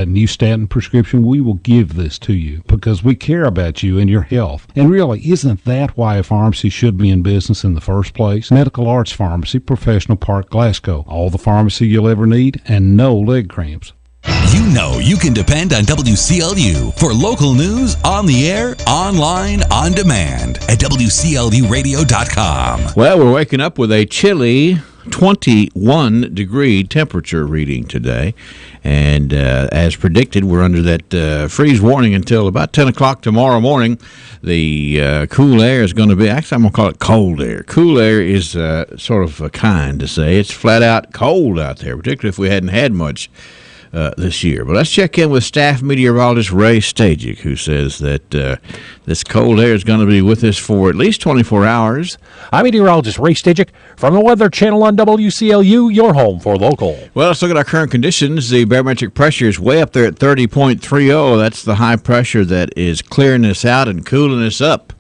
a new statin prescription, we will give this to you because we care about you and your health. And really, isn't that why a pharmacy should be in business in the first place? Medical Arts Pharmacy, Professional Park, Glasgow. All the pharmacy you'll ever need and no leg cramps. You know you can depend on WCLU for local news on the air, online, on demand at WCLUradio.com. Well, we're waking up with a chilly 21-degree temperature reading today. And as predicted, we're under that freeze warning until about 10 o'clock tomorrow morning. The cool air is going to be, actually I'm going to call it cold air. Cool air is sort of kind to say. It's flat out cold out there, particularly if we hadn't had much this year. But let's check in with staff meteorologist Ray Stajic, who says that this cold air is going to be with us for at least 24 hours. I'm meteorologist Ray Stajic from the Weather Channel on WCLU, your home for local. Well, let's look at our current conditions. The barometric pressure is way up there at 30.30. That's the high pressure that is clearing us out and cooling us up.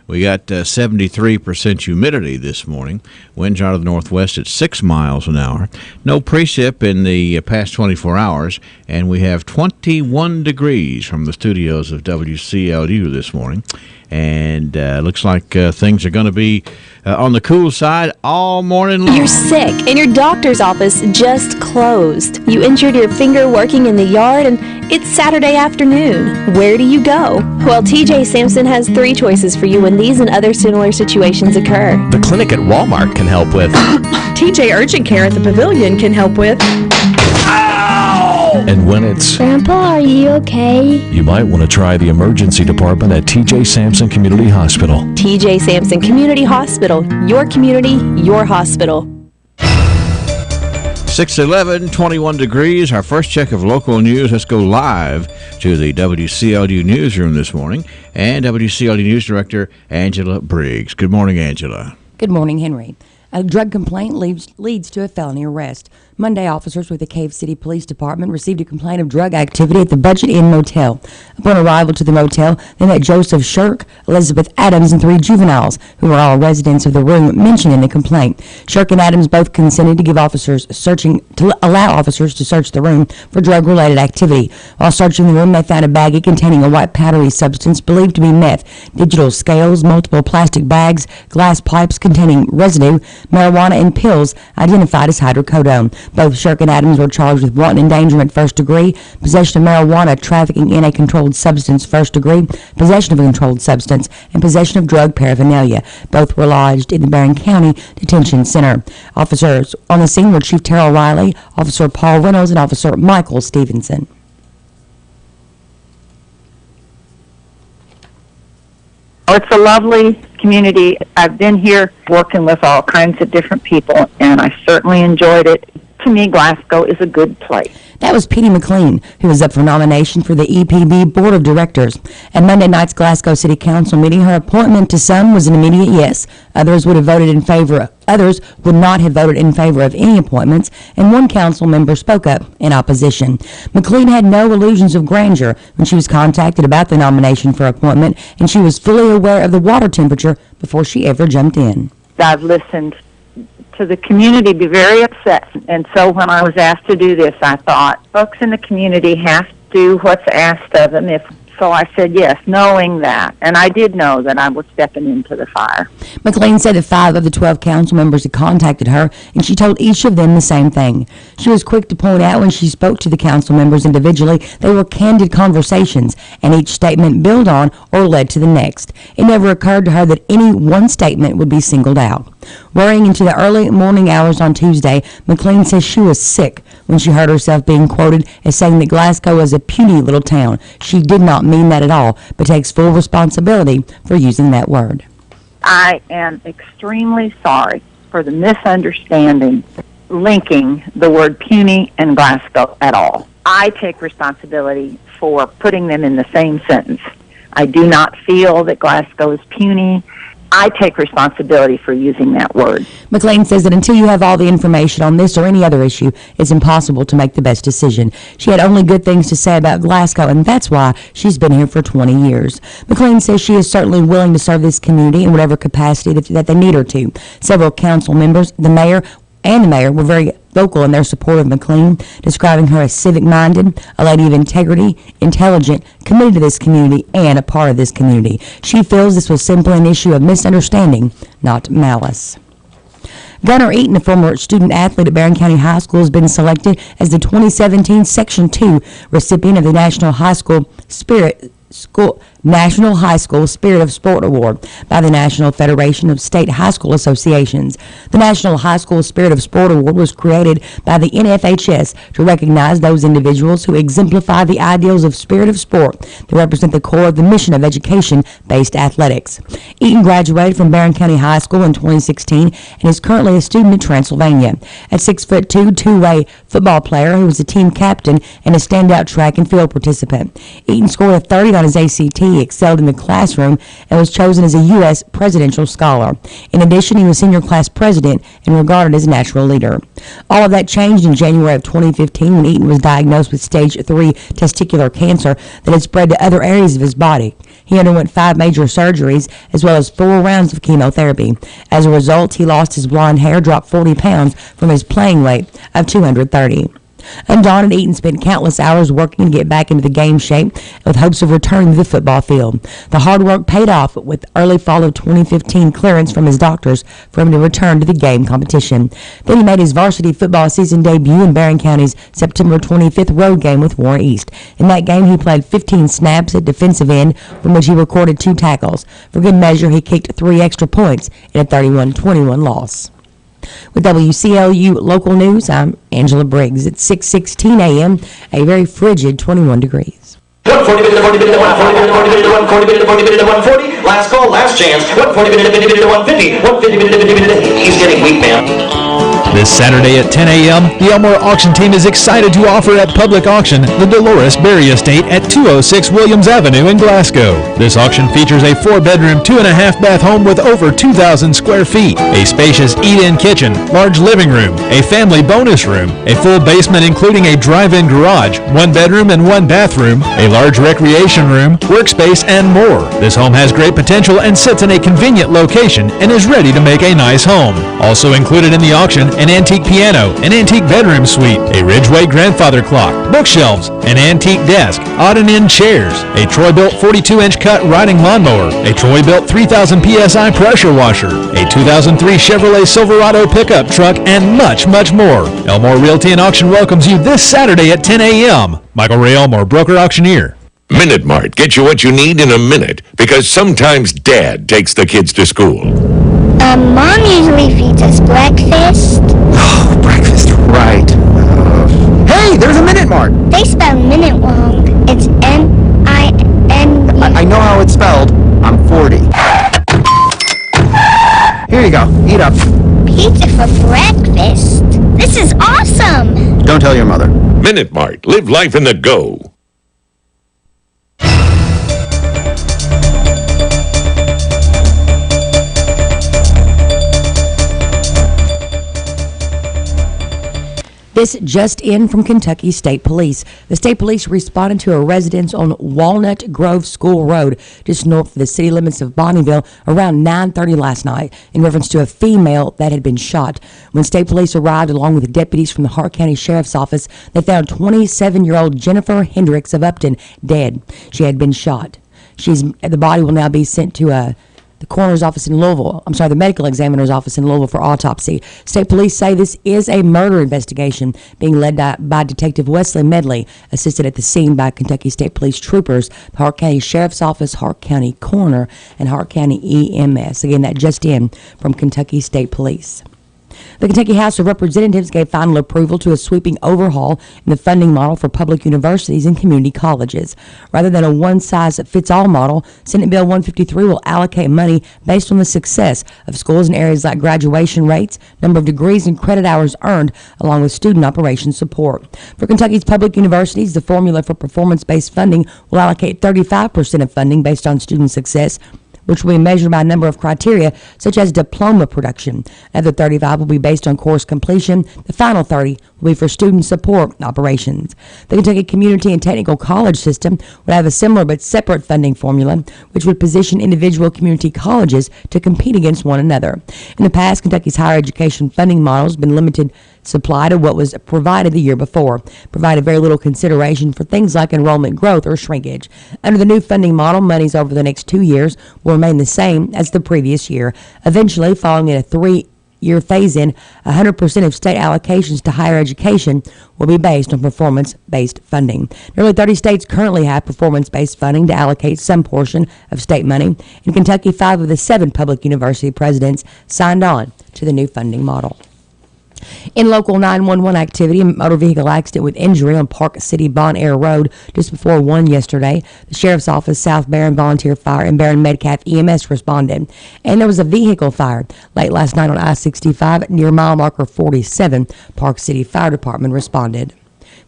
We got 73% humidity this morning. Winds out of the northwest at 6 miles an hour. No precip in the past 24 hours. And we have 21 degrees from the studios of WCLU this morning. And looks like things are going to be on the cool side all morning long. You're sick and your doctor's office just closed. You injured your finger working in the yard and it's Saturday afternoon. Where do you go? Well, TJ Sampson has 3 choices for you when these and other similar situations occur. The clinic at Walmart can help with. TJ Urgent Care at the Pavilion can help with. And when it's... Grandpa, are you okay? You might want to try the emergency department at TJ Sampson Community Hospital. TJ Sampson Community Hospital. Your community, your hospital. 6:11, 21 degrees. Our first check of local news. Let's go live to the WCLU newsroom this morning. And WCLU News Director Angela Briggs. Good morning, Angela. Good morning, Henry. A drug complaint leads to a felony arrest. Monday, officers with the Cave City Police Department received a complaint of drug activity at the Budget Inn Motel. Upon arrival to the motel, they met Joseph Shirk, Elizabeth Adams, and 3 juveniles, who were all residents of the room mentioned in the complaint. Shirk and Adams both consented to allow officers to search the room for drug-related activity. While searching the room, they found a baggie containing a white powdery substance believed to be meth, digital scales, multiple plastic bags, glass pipes containing residue, marijuana, and pills identified as hydrocodone. Both Shirk and Adams were charged with wanton endangerment first degree, possession of marijuana, trafficking in a controlled substance first degree, possession of a controlled substance, and possession of drug paraphernalia. Both were lodged in the Barron County Detention Center. Officers on the scene were Chief Terrell Riley, Officer Paul Reynolds, and Officer Michael Stevenson. Oh, it's a lovely community. I've been here working with all kinds of different people, and I certainly enjoyed it. To me, Glasgow is a good place. That was Petey McLean, who was up for nomination for the EPB Board of Directors. At Monday night's Glasgow City Council meeting, her appointment to some was an immediate yes. Others would not have voted in favor of any appointments, and one council member spoke up in opposition. McLean had no illusions of grandeur when she was contacted about the nomination for appointment, and she was fully aware of the water temperature before she ever jumped in. I've listened to the community be very upset, and so when I was asked to do this, I thought folks in the community have to do what's asked of them. So I said yes, knowing that, and I did know that I was stepping into the fire. McLean said that 5 of the 12 council members had contacted her, and she told each of them the same thing. She was quick to point out when she spoke to the council members individually, they were candid conversations, and each statement built on or led to the next. It never occurred to her that any one statement would be singled out. Worrying into the early morning hours on Tuesday, McLean says she was sick when she heard herself being quoted as saying that Glasgow is a puny little town. She did not mean that at all, but takes full responsibility for using that word. I am extremely sorry for the misunderstanding linking the word puny and Glasgow at all. I take responsibility for putting them in the same sentence. I do not feel that Glasgow is puny. I take responsibility for using that word. McLean says that until you have all the information on this or any other issue, it's impossible to make the best decision. She had only good things to say about Glasgow, and that's why she's been here for 20 years. McLean says she is certainly willing to serve this community in whatever capacity that they need her to. Several council members, the mayor were very vocal in their support of McLean, describing her as civic-minded, a lady of integrity, intelligent, committed to this community, and a part of this community. She feels this was simply an issue of misunderstanding, not malice. Gunnar Eaton, a former student athlete at Barron County High School, has been selected as the 2017 Section 2 recipient of the National High School Spirit of Sport Award by the National Federation of State High School Associations. The National High School Spirit of Sport Award was created by the NFHS to recognize those individuals who exemplify the ideals of spirit of sport that represent the core of the mission of education-based athletics. Eaton graduated from Barron County High School in 2016 and is currently a student at Transylvania. At 6'2", two-way football player who was a team captain and a standout track and field participant. Eaton scored a 30 on his ACT, excelled in the classroom, and was chosen as a U.S. presidential scholar. In addition, he was senior class president and regarded as a natural leader. All of that changed in January of 2015 when Eaton was diagnosed with stage 3 testicular cancer that had spread to other areas of his body. He underwent 5 major surgeries as well as 4 rounds of chemotherapy. As a result, he lost his blonde hair, dropped 40 pounds from his playing weight of 230. Undaunted, Eaton spent countless hours working to get back into the game shape with hopes of returning to the football field. The hard work paid off with early fall of 2015 clearance from his doctors for him to return to the game competition. Then he made his varsity football season debut in Barron County's September 25th road game with Warren East. In that game, he played 15 snaps at defensive end, from which he recorded 2 tackles. For good measure, he kicked 3 extra points in a 31-21 loss. With WCLU Local News, I'm Angela Briggs. It's 6:16 a.m., a very frigid 21 degrees. 140, 140, last call, last chance. 140, 150, 150, he's getting weak, man. This Saturday at 10 a.m., the Elmore Auction Team is excited to offer at public auction the Dolores Berry Estate at 206 Williams Avenue in Glasgow. This auction features a 4-bedroom, 2.5-bath home with over 2,000 square feet, a spacious eat-in kitchen, large living room, a family bonus room, a full basement including a drive-in garage, 1 bedroom and 1 bathroom, a large recreation room, workspace, and more. This home has great potential and sits in a convenient location and is ready to make a nice home. Also included in the auction, an antique piano, an antique bedroom suite, a Ridgeway grandfather clock, bookshelves, an antique desk, odd and end chairs, a Troy-built 42-inch cut riding lawnmower, a Troy-built 3,000 PSI pressure washer, a 2003 Chevrolet Silverado pickup truck, and much, much more. Elmore Realty and Auction welcomes you this Saturday at 10 a.m. Michael Ray Elmore, broker auctioneer. Minute Mart gets you what you need in a minute, because sometimes Dad takes the kids to school. Mom usually feeds us breakfast. Oh, breakfast, right. Hey, there's a Minute Mart. They spell minute wrong. It's M-I-N-E. I know how it's spelled. I'm 40. Here you go. Eat up. Pizza for breakfast. This is awesome. Don't tell your mother. Minute Mart. Live life in the go. This just in from Kentucky State Police. The State Police responded to a residence on Walnut Grove School Road, just north of the city limits of Bonneville, around 9:30 last night, in reference to a female that had been shot. When State Police arrived, along with deputies from the Hart County Sheriff's Office, they found 27-year-old Jennifer Hendricks of Upton dead. She had been shot. The body will now be sent to the coroner's office in Louisville, the medical examiner's office in Louisville for autopsy. State Police say this is a murder investigation being led by Detective Wesley Medley, assisted at the scene by Kentucky State Police troopers, the Hart County Sheriff's Office, Hart County Coroner, and Hart County EMS. Again, that just in from Kentucky State Police. The Kentucky House of Representatives gave final approval to a sweeping overhaul in the funding model for public universities and community colleges. Rather than a one-size-fits-all model, Senate Bill 153 will allocate money based on the success of schools in areas like graduation rates, number of degrees and credit hours earned, along with student operations support. For Kentucky's public universities, the formula for performance-based funding will allocate 35% of funding based on student success, which will be measured by a number of criteria such as diploma production. Another 35 will be based on course completion. The final 30 will be for student support operations. The Kentucky Community and Technical College system would have a similar but separate funding formula, which would position individual community colleges to compete against one another. In the past, Kentucky's higher education funding model has been limited supply to what was provided the year before, provided very little consideration for things like enrollment growth or shrinkage. Under the new funding model, monies over the next 2 years will remain the same as the previous year. Eventually, following a 3-year phase-in, 100% of state allocations to higher education will be based on performance-based funding. Nearly 30 states currently have performance-based funding to allocate some portion of state money. In Kentucky, 5 of the 7 public university presidents signed on to the new funding model. In local 911 activity, a motor vehicle accident with injury on Park City Bon Air Road just before 1 yesterday. The Sheriff's Office, South Barron Volunteer Fire, and Barron Metcalf EMS responded. And there was a vehicle fire late last night on I-65 near mile marker 47. Park City Fire Department responded.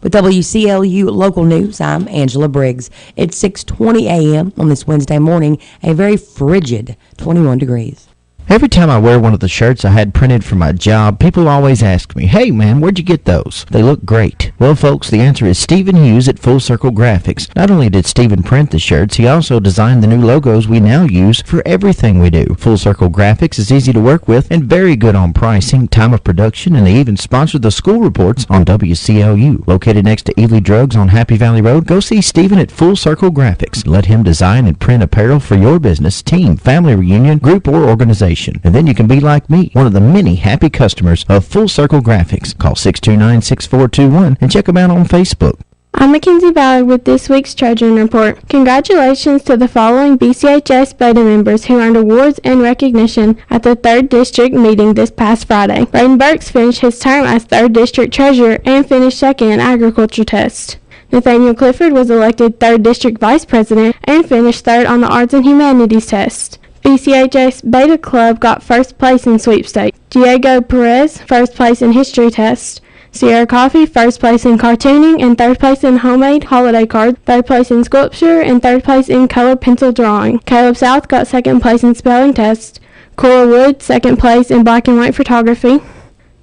With WCLU Local News, I'm Angela Briggs. It's 6:20 a.m. on this Wednesday morning, a very frigid 21 degrees. Every time I wear one of the shirts I had printed for my job, people always ask me, "Hey man, where'd you get those? They look great." Well folks, the answer is Stephen Hughes at Full Circle Graphics. Not only did Stephen print the shirts, he also designed the new logos we now use for everything we do. Full Circle Graphics is easy to work with and very good on pricing, time of production, and they even sponsor the school reports on WCLU. Located next to Ely Drugs on Happy Valley Road, go see Stephen at Full Circle Graphics. Let him design and print apparel for your business, team, family reunion, group, or organization. And then you can be like me, one of the many happy customers of Full Circle Graphics. Call 629-6421 and check them out on Facebook. I'm Mackenzie Ballard with this week's Trojan Report. Congratulations to the following BCHS Beta members who earned awards and recognition at the 3rd District meeting this past Friday. Braden Burks finished his term as 3rd District Treasurer and finished second in Agriculture Test. Nathaniel Clifford was elected 3rd District Vice President and finished 3rd on the Arts and Humanities Test. BCHS Beta Club got 1st place in sweepstakes. Diego Perez, 1st place in History Test. Sierra Coffee, 1st place in cartooning and 3rd place in homemade holiday cards, 3rd place in sculpture, and 3rd place in colored pencil drawing. Caleb South got 2nd place in spelling test. Cora Wood, 2nd place in black and white photography.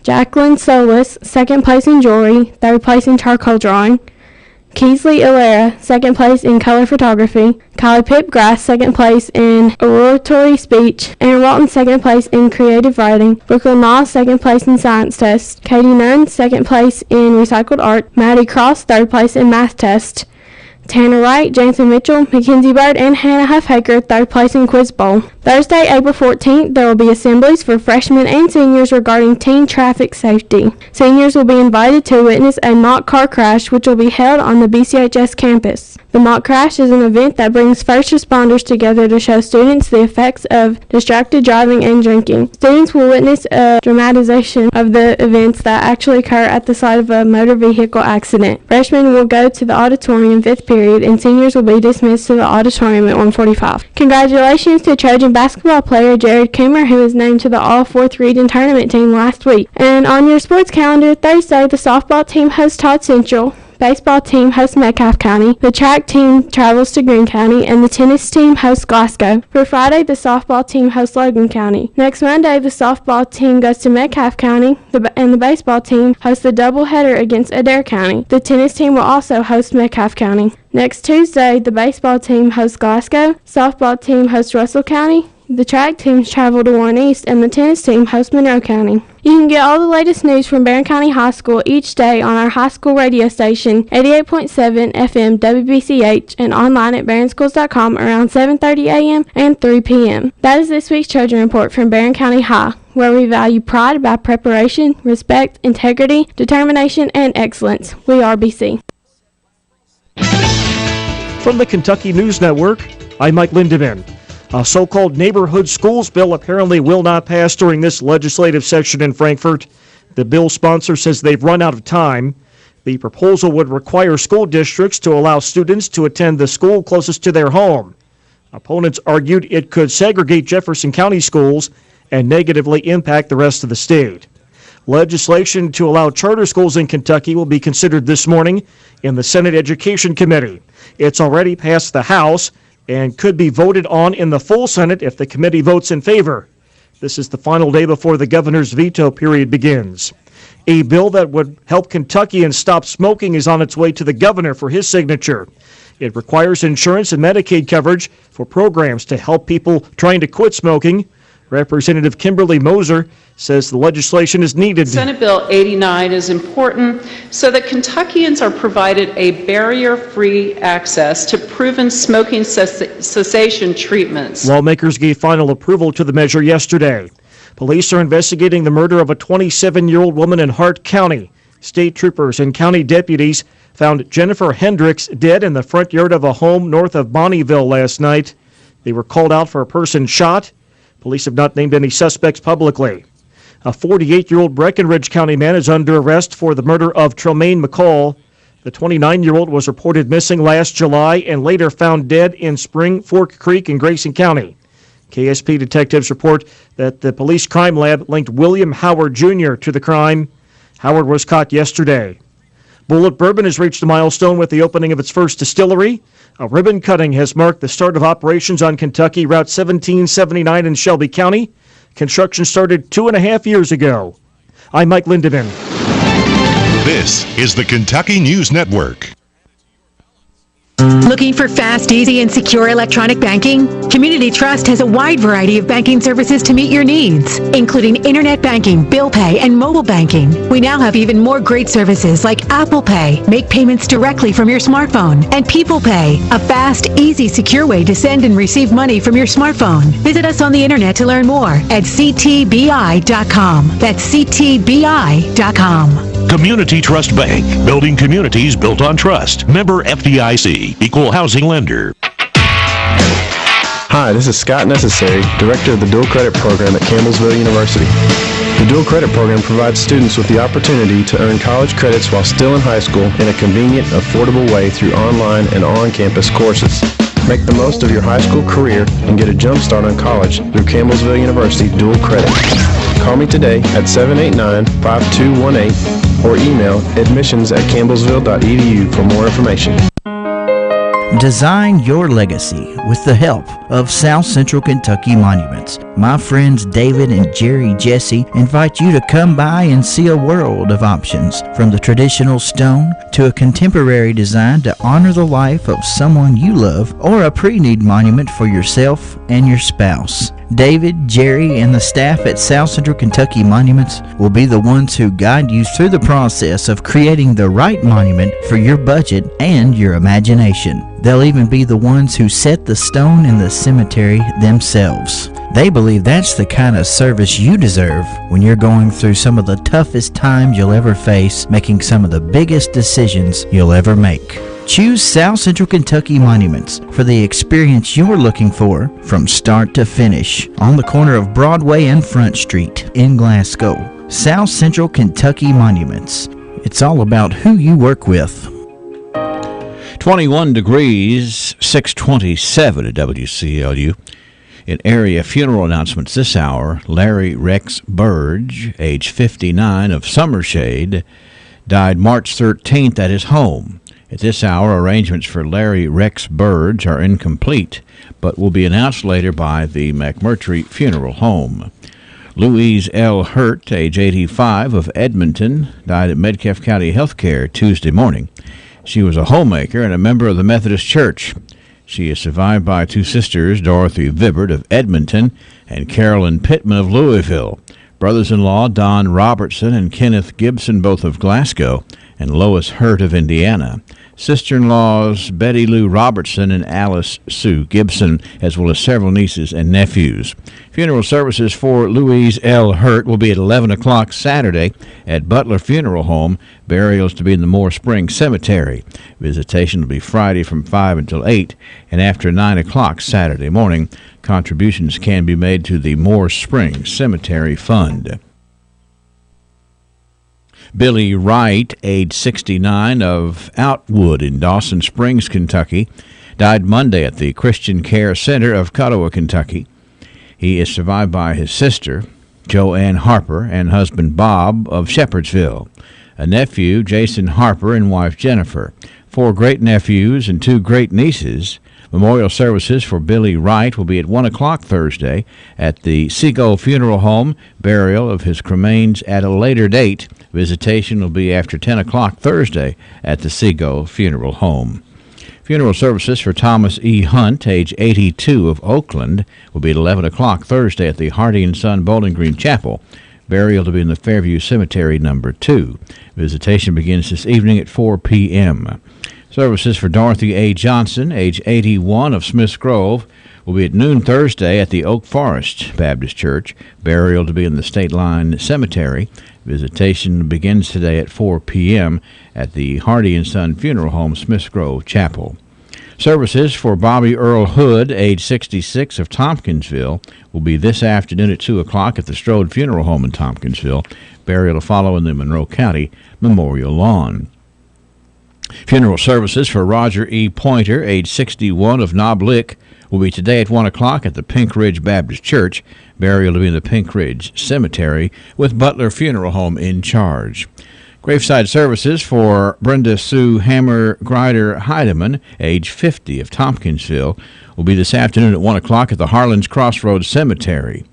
Jacqueline Solis, 2nd place in jewelry, 3rd place in charcoal drawing. Keesley Ilera, 2nd place in color photography. Kylie Pipgrass, 2nd place in oratory speech. Aaron Walton, 2nd place in creative writing. Brooklyn Moss, 2nd place in science test. Katie Nunn, 2nd place in recycled art. Maddie Cross, 3rd place in math test. Tanner Wright, Jansen Mitchell, Mackenzie Bird, and Hannah Huffhaker, 3rd place in Quiz Bowl. Thursday, April 14th, there will be assemblies for freshmen and seniors regarding teen traffic safety. Seniors will be invited to witness a mock car crash, which will be held on the BCHS campus. The mock crash is an event that brings first responders together to show students the effects of distracted driving and drinking. Students will witness a dramatization of the events that actually occur at the site of a motor vehicle accident. Freshmen will go to the auditorium 5th period, and seniors will be dismissed to the auditorium at 1:45. Congratulations to Trojan basketball player Jared Coomer, who was named to the All-4th Region Tournament team last week. And on your sports calendar, Thursday, the softball team hosts Todd Central. Baseball team hosts Metcalf County, the track team travels to Greene County, and the tennis team hosts Glasgow. For Friday, the softball team hosts Logan County. Next Monday, the softball team goes to Metcalf County, and the baseball team hosts the doubleheader against Adair County. The tennis team will also host Metcalf County. Next Tuesday, the baseball team hosts Glasgow, softball team hosts Russell County, the track teams travel to Warren East, and the tennis team hosts Monroe County. You can get all the latest news from Barron County High School each day on our high school radio station, 88.7 FM WBCH, and online at barronschools.com around 7:30 a.m. and 3 p.m. That is this week's Trojan Report from Barron County High, where we value pride by preparation, respect, integrity, determination, and excellence. We are BC. From the Kentucky News Network, I'm Mike Lindemann. A so-called neighborhood schools bill apparently will not pass during this legislative session in Frankfort. The bill sponsor says they've run out of time. The proposal would require school districts to allow students to attend the school closest to their home. Opponents argued it could segregate Jefferson County schools and negatively impact the rest of the state. Legislation to allow charter schools in Kentucky will be considered this morning in the Senate Education Committee. It's already passed the House. and could be voted on in the full Senate if the committee votes in favor. This is the final day before the governor's veto period begins. A bill that would help Kentuckians stop smoking is on its way to the governor for his signature. It requires insurance and Medicaid coverage for programs to help people trying to quit smoking. Representative Kimberly Moser says the legislation is needed. Senate Bill 89 is important so that Kentuckians are provided a barrier-free access to proven smoking cessation treatments. Lawmakers gave final approval to the measure yesterday. Police are investigating the murder of a 27-year-old woman in Hart County. State troopers and county deputies found Jennifer Hendricks dead in the front yard of a home north of Bonneville last night. They were called out for a person shot. Police have not named any suspects publicly. A 48-year-old Breckinridge County man is under arrest for the murder of Tremaine McCall. The 29-year-old was reported missing last July and later found dead in Spring Fork Creek in Grayson County. KSP detectives report that the police crime lab linked William Howard Jr. to the crime. Howard was caught yesterday. Bullet Bourbon has reached a milestone with the opening of its first distillery. A ribbon cutting has marked the start of operations on Kentucky Route 1779 in Shelby County. Construction started 2.5 years ago. I'm Mike Lindemann. This is the Kentucky News Network. Looking for fast, easy, and secure electronic banking? Community Trust has a wide variety of banking services to meet your needs, including internet banking, bill pay, and mobile banking. We now have even more great services like Apple Pay, make payments directly from your smartphone, and People Pay, a fast, easy, secure way to send and receive money from your smartphone. Visit us on the internet to learn more at ctbi.com. That's ctbi.com. Community Trust Bank, building communities built on trust. Member FDIC, equal housing lender. Hi, this is Scott Necessary, Director of the Dual Credit Program at Campbellsville University. The Dual Credit Program provides students with the opportunity to earn college credits while still in high school in a convenient, affordable way through online and on-campus courses. Make the most of your high school career and get a jump start on college through Campbellsville University Dual Credit. Call me today at 789-5218 or email admissions@campbellsville.edu for more information. Design your legacy with the help of South Central Kentucky Monuments. My friends David and Jerry Jesse invite you to come by and see a world of options, from the traditional stone to a contemporary design to honor the life of someone you love, or a pre-need monument for yourself and your spouse. David, Jerry, and the staff at South Central Kentucky Monuments will be the ones who guide you through the process of creating the right monument for your budget and your imagination. They'll even be the ones who set the stone in the cemetery themselves. They believe that's the kind of service you deserve when you're going through some of the toughest times you'll ever face, making some of the biggest decisions you'll ever make. Choose South Central Kentucky Monuments for the experience you're looking for from start to finish on the corner of Broadway and Front Street in Glasgow. South Central Kentucky Monuments. It's all about who you work with. 21 degrees, 627 at WCLU. In area funeral announcements this hour, Larry Rex Burge, age 59, of Summershade, died March 13th at his home. At this hour, arrangements for Larry Rex Burge are incomplete, but will be announced later by the McMurtry Funeral Home. Louise L. Hurt, age 85, of Edmonton, died at Metcalfe County Healthcare Tuesday morning. She was a homemaker and a member of the Methodist Church. She is survived by two sisters, Dorothy Vibbert of Edmonton and Carolyn Pittman of Louisville, brothers-in-law Don Robertson and Kenneth Gibson, both of Glasgow, and Lois Hurt of Indiana, sister-in-laws Betty Lou Robertson and Alice Sue Gibson, as well as several nieces and nephews. Funeral services for Louise L. Hurt will be at 11 o'clock Saturday at Butler Funeral Home. Burials to be in the Moore Springs Cemetery. Visitation will be Friday from 5 until 8, and after 9 o'clock Saturday morning. Contributions can be made to the Moore Springs Cemetery Fund. Billy Wright, age 69, of Outwood in Dawson Springs, Kentucky, died Monday at the Christian Care Center of Cuttawa, Kentucky. He is survived by his sister, Joanne Harper, and husband Bob of Shepherdsville, a nephew, Jason Harper, and wife Jennifer, 4 great-nephews and 2 great-nieces, Memorial services for Billy Wright will be at 1 o'clock Thursday at the Seagull Funeral Home. Burial of his cremains at a later date. Visitation will be after 10 o'clock Thursday at the Seagull Funeral Home. Funeral services for Thomas E. Hunt, age 82, of Oakland, will be at 11 o'clock Thursday at the Hardy & Son Bowling Green Chapel. Burial to be in the Fairview Cemetery, number 2. Visitation begins this evening at 4 p.m. Services for Dorothy A. Johnson, age 81, of Smiths Grove, will be at noon Thursday at the Oak Forest Baptist Church. Burial to be in the State Line Cemetery. Visitation begins today at 4 p.m. at the Hardy & Son Funeral Home, Smiths Grove Chapel. Services for Bobby Earl Hood, age 66, of Tompkinsville, will be this afternoon at 2 o'clock at the Strode Funeral Home in Tompkinsville. Burial to follow in the Monroe County Memorial Lawn. Funeral services for Roger E. Pointer, age 61, of Knob Lick, will be today at 1 o'clock at the Pink Ridge Baptist Church. Burial to be in the Pink Ridge Cemetery, with Butler Funeral Home in charge. Graveside services for Brenda Sue Hammer Grider Heidemann, age 50, of Tompkinsville, will be this afternoon at 1 o'clock at the Harlan's Crossroads Cemetery.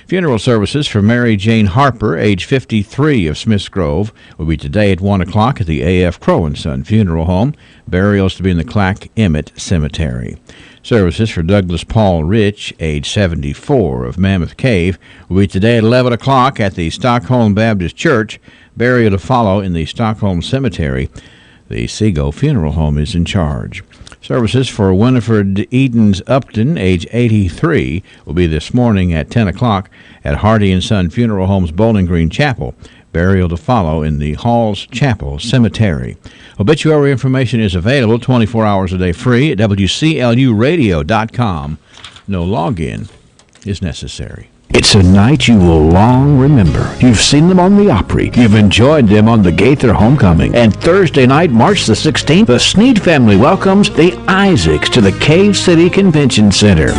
Funeral services for Mary Jane Harper, age 53, of Smiths Grove, will be today at 1 o'clock at the A.F. Crow & Son Funeral Home. Burials to be in the Clack Emmett Cemetery. Services for Douglas Paul Rich, age 74, of Mammoth Cave, will be today at 11 o'clock at the Stockholm Baptist Church. Burial to follow in the Stockholm Cemetery. The Seagull Funeral Home is in charge. Services for Winifred Edens Upton, age 83, will be this morning at 10 o'clock at Hardy & Son Funeral Home's Bowling Green Chapel. Burial to follow in the Halls Chapel Cemetery. Obituary information is available 24 hours a day free at WCLUradio.com. No login is necessary. It's a night you will long remember. You've seen them on the Opry. You've enjoyed them on the Gaither Homecoming. And Thursday night, March the 16th, the Sneed family welcomes the Isaacs to the Cave City Convention Center.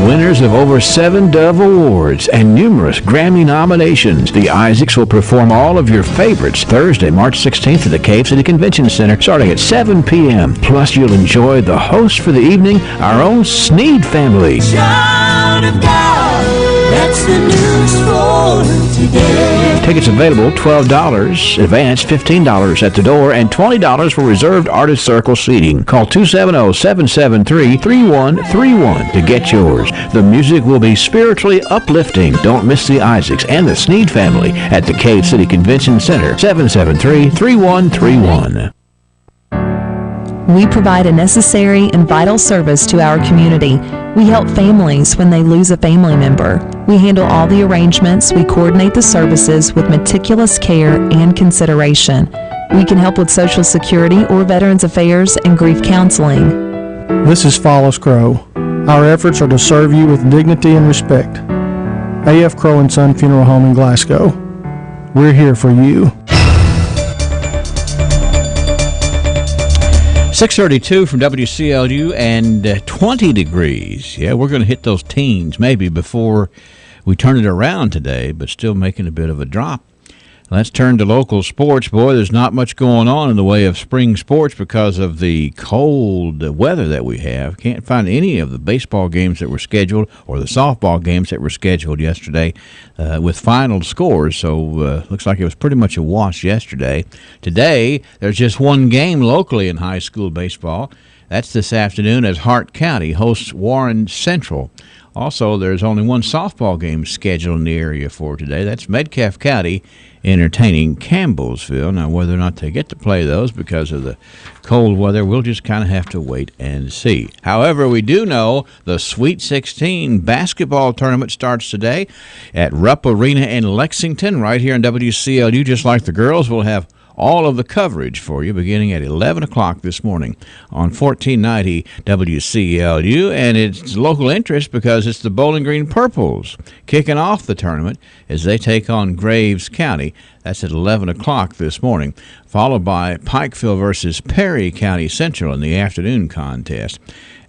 Winners of over 7 Dove Awards and numerous Grammy nominations, the Isaacs will perform all of your favorites Thursday, March 16th at the Cave City Convention Center starting at 7 p.m. Plus, you'll enjoy the host for the evening, our own Sneed family. Child of God, that's the news for today. Tickets available $12, advance $15 at the door, and $20 for reserved Artist Circle seating. Call 270-773-3131 to get yours. The music will be spiritually uplifting. Don't miss the Isaacs and the Sneed family at the Cave City Convention Center, 773-3131. We provide a necessary and vital service to our community. We help families when they lose a family member. We handle all the arrangements. We coordinate the services with meticulous care and consideration. We can help with Social Security or Veterans Affairs and grief counseling. This is Follows Crow. Our efforts are to serve you with dignity and respect. A.F. Crow & Son Funeral Home in Glasgow. We're here for you. 632 from WCLU and 20 degrees. Yeah, we're going to hit those teens maybe before we turn it around today, but still making a bit of a drop. Let's turn to local sports. Boy, there's not much going on in the way of spring sports because of the cold weather that we have. Can't find any of the baseball games that were scheduled or the softball games that were scheduled yesterday with final scores. So looks like it was pretty much a wash yesterday. Today, there's just one game locally in high school baseball. That's this afternoon as Hart County hosts Warren Central. Also, there's only one softball game scheduled in the area for today. That's Metcalfe County entertaining Campbellsville. Now, whether or not they get to play those because of the cold weather, we'll just kind of have to wait and see. However, we do know the Sweet 16 basketball tournament starts today at Rupp Arena in Lexington, right here on WCLU. Just like the girls, we'll have all of the coverage for you beginning at 11 o'clock this morning on 1490 WCLU. And it's local interest because it's the Bowling Green Purples kicking off the tournament as they take on Graves County. That's at 11 o'clock this morning, followed by Pikeville versus Perry County Central in the afternoon contest.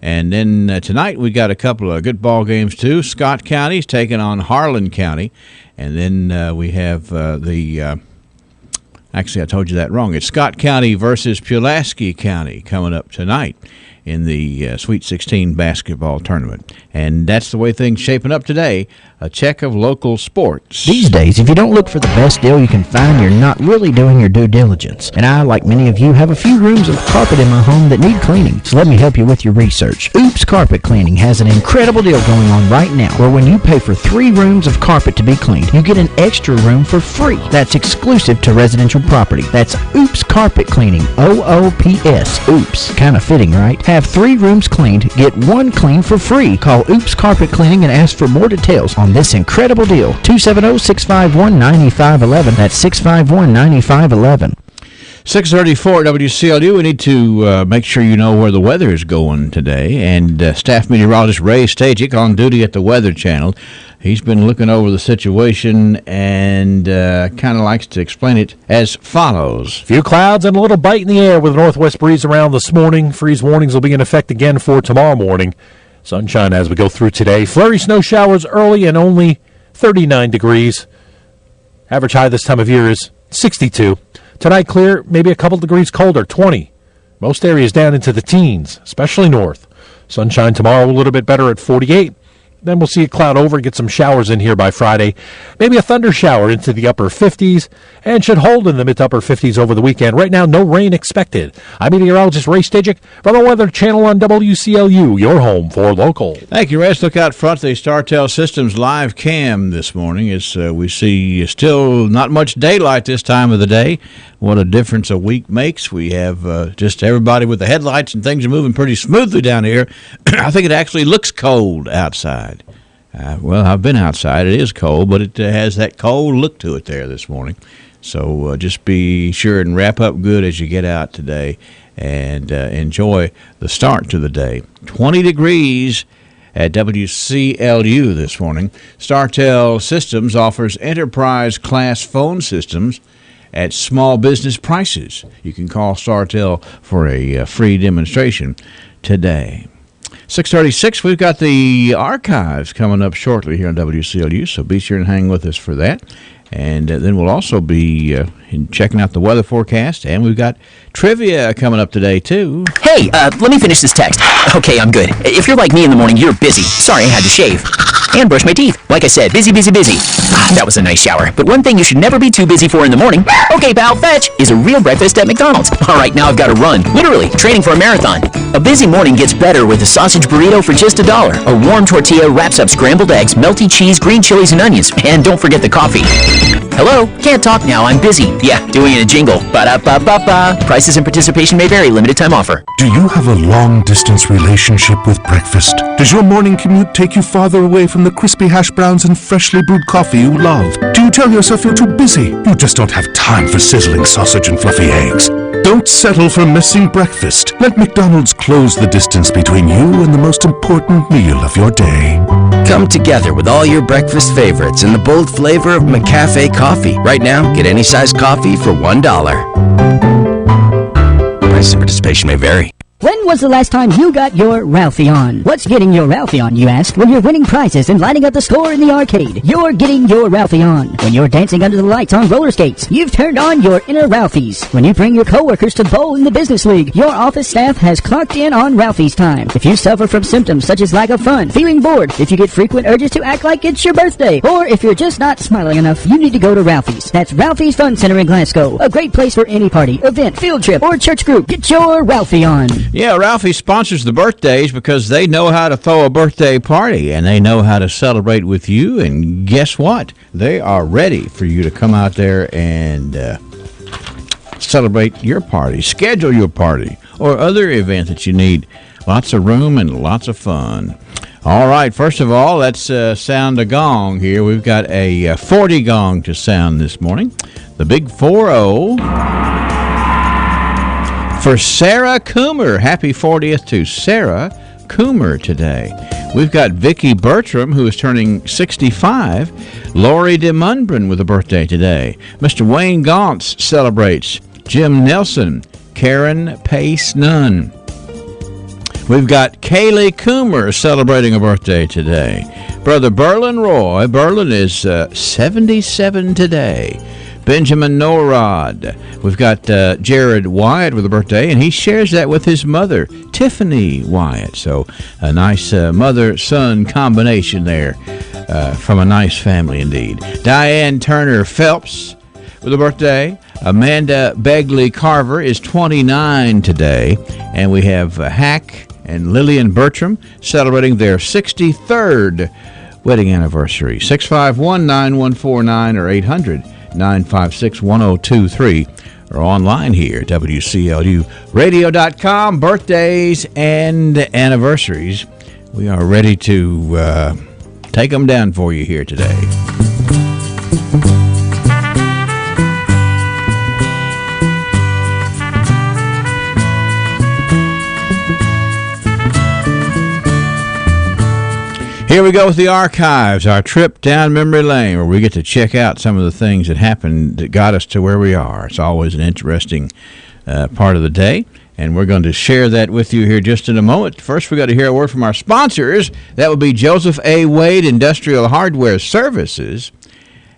And then tonight we got a couple of good ball games too. Scott County's taking on Harlan County. And then we have the Actually, I told you that wrong. It's Scott County versus Pulaski County coming up tonight in the Sweet 16 basketball tournament. And that's the way things shaping up today. A check of local sports. These days, if you don't look for the best deal you can find, you're not really doing your due diligence. And I, like many of you, have a few rooms of carpet in my home that need cleaning. So let me help you with your research. Oops Carpet Cleaning has an incredible deal going on right now where when you pay for 3 rooms of carpet to be cleaned, you get an extra room for free. That's exclusive to residential property. That's Oops Carpet Cleaning. OOPS. Oops. Kind of fitting, right? Have 3 rooms cleaned, get 1 clean for free. Call Oops Carpet Cleaning and ask for more details on this incredible deal. 270-651-9511. That's 651-9511. 634 WCLU. We need to make sure you know where the weather is going today. And staff meteorologist Ray Stajic on duty at the Weather Channel. He's been looking over the situation and kind of likes to explain it as follows. Few clouds and a little bite in the air with a northwest breeze around this morning. Freeze warnings will be in effect again for tomorrow morning. Sunshine as we go through today. Flurry snow showers early and only 39 degrees. Average high this time of year is 62. Tonight clear, maybe a couple degrees colder, 20. Most areas down into the teens, especially north. Sunshine tomorrow a little bit better at 48. Then we'll see a cloud over, get some showers in here by Friday. Maybe a thunder shower into the upper 50s and should hold in the mid to upper 50s over the weekend. Right now, no rain expected. I'm meteorologist Ray Stajic from the Weather Channel on WCLU, your home for local. Thank you, Rez. Look out front, the StarTel Systems live cam this morning as we see still not much daylight this time of the day. What a difference a week makes. We have just everybody with the headlights and things are moving pretty smoothly down here. I think it actually looks cold outside. Well, I've been outside. It is cold, but it has that cold look to it there this morning. So just be sure and wrap up good as you get out today and enjoy the start to the day. 20 degrees at WCLU this morning. StarTel Systems offers enterprise-class phone systems at small business prices. You can call StarTel for a free demonstration today. 6:36, we've got the archives coming up shortly here on WCLU, so be sure and hang with us for that. And then we'll also be checking out the weather forecast, and we've got trivia coming up today, too. Hey, let me finish this text. Okay, I'm good. If you're like me in the morning, you're busy. Sorry, I had to shave. And brush my teeth. Like I said, busy, busy, busy. That was a nice shower. But one thing you should never be too busy for in the morning, okay, pal, fetch, is a real breakfast at McDonald's. All right, now I've got to run. Literally, training for a marathon. A busy morning gets better with a sausage burrito for just $1. A warm tortilla wraps up scrambled eggs, melty cheese, green chilies, and onions. And don't forget the coffee. Hello? Can't talk now. I'm busy. Yeah, doing a jingle. Ba-da-ba-ba-ba. Prices and participation may vary. Limited time offer. Do you have a long-distance relationship with breakfast? Does your morning commute take you farther away from the crispy hash browns and freshly brewed coffee you love? Do you tell yourself you're too busy? You just don't have time for sizzling sausage and fluffy eggs. Don't settle for missing breakfast. Let McDonald's close the distance between you and the most important meal of your day. Come together with all your breakfast favorites in the bold flavor of McCafe coffee. Right now, get any size coffee for $1. Price and participation may vary. When was the last time you got your Ralphie on? What's getting your Ralphie on, you ask? When you're winning prizes and lighting up the score in the arcade, you're getting your Ralphie on. When you're dancing under the lights on roller skates, you've turned on your inner Ralphies. When you bring your coworkers to bowl in the business league, your office staff has clocked in on Ralphie's time. If you suffer from symptoms such as lack of fun, feeling bored, if you get frequent urges to act like it's your birthday, or if you're just not smiling enough, you need to go to Ralphie's. That's Ralphie's Fun Center in Glasgow. A great place for any party, event, field trip, or church group. Get your Ralphie on. Yeah, Ralphie sponsors the birthdays because they know how to throw a birthday party and they know how to celebrate with you. And guess what? They are ready for you to come out there and celebrate your party, schedule your party, or other event that you need. Lots of room and lots of fun. All right, first of all, let's sound a gong here. We've got a 40 gong to sound this morning. The big 4-0. For Sarah Coomer. Happy 40th to Sarah Coomer today. We've got Vicki Bertram, who is turning 65. Lori DeMundren with a birthday today. Mr. Wayne Gauntz celebrates. Jim Nelson. Karen Pace Nunn. We've got Kaylee Coomer celebrating a birthday today. Brother Berlin Roy. Berlin is 77 today. Benjamin Norrod. We've got Jared Wyatt with a birthday, and he shares that with his mother, Tiffany Wyatt. So a nice mother-son combination there from a nice family indeed. Diane Turner Phelps with a birthday. Amanda Begley Carver is 29 today. And we have Hack and Lillian Bertram celebrating their 63rd wedding anniversary. 651-9149 or 800-956-1023 or online here at WCLUradio.com. Birthdays and anniversaries. We are ready to take them down for you here today. Here we go with the archives, our trip down memory lane, where we get to check out some of the things that happened that got us to where we are. It's always an interesting part of the day, and we're going to share that with you here just in a moment. First, we got to hear a word from our sponsors. That would be Joseph A. Wade Industrial Hardware Services,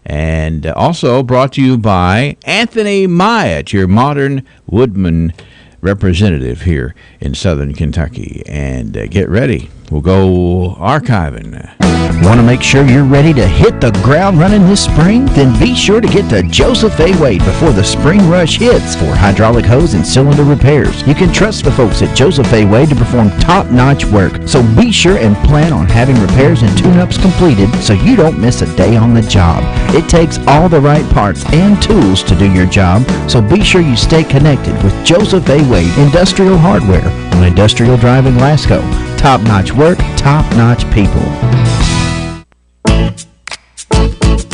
and also brought to you by Anthony Myatt, your modern woodman representative here in Southern Kentucky. And get ready. We'll go archiving. Want to make sure you're ready to hit the ground running this spring? Then be sure to get to Joseph A. Wade before the spring rush hits for hydraulic hose and cylinder repairs. You can trust the folks at Joseph A. Wade to perform top-notch work. So be sure and plan on having repairs and tune-ups completed so you don't miss a day on the job. It takes all the right parts and tools to do your job, so be sure you stay connected with Joseph A. Wade Industrial Hardware on Industrial Drive in Glasgow. Top-notch work, top-notch people.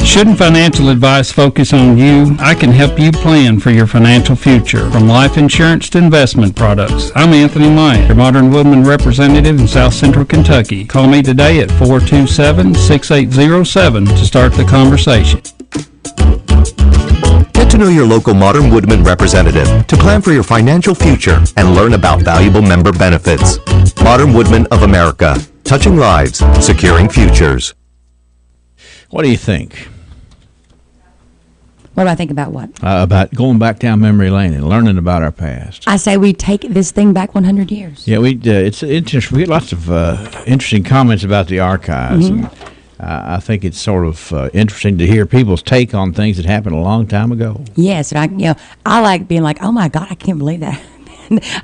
Shouldn't financial advice focus on you? I can help you plan for your financial future. From life insurance to investment products. I'm Anthony Myatt, your Modern Woodman representative in South Central Kentucky. Call me today at 427-6807 to start the conversation. Get to know your local Modern Woodman representative to plan for your financial future and learn about valuable member benefits. Modern Woodman of America, touching lives, securing futures. What do you think? What do I think about what? About going back down memory lane and learning about our past. I say we take this thing back 100 years. Yeah, it's interesting. We get lots of interesting comments about the archives. Mm-hmm. And, I think it's sort of interesting to hear people's take on things that happened a long time ago. Yes, and I like being like, oh my God, I can't believe that.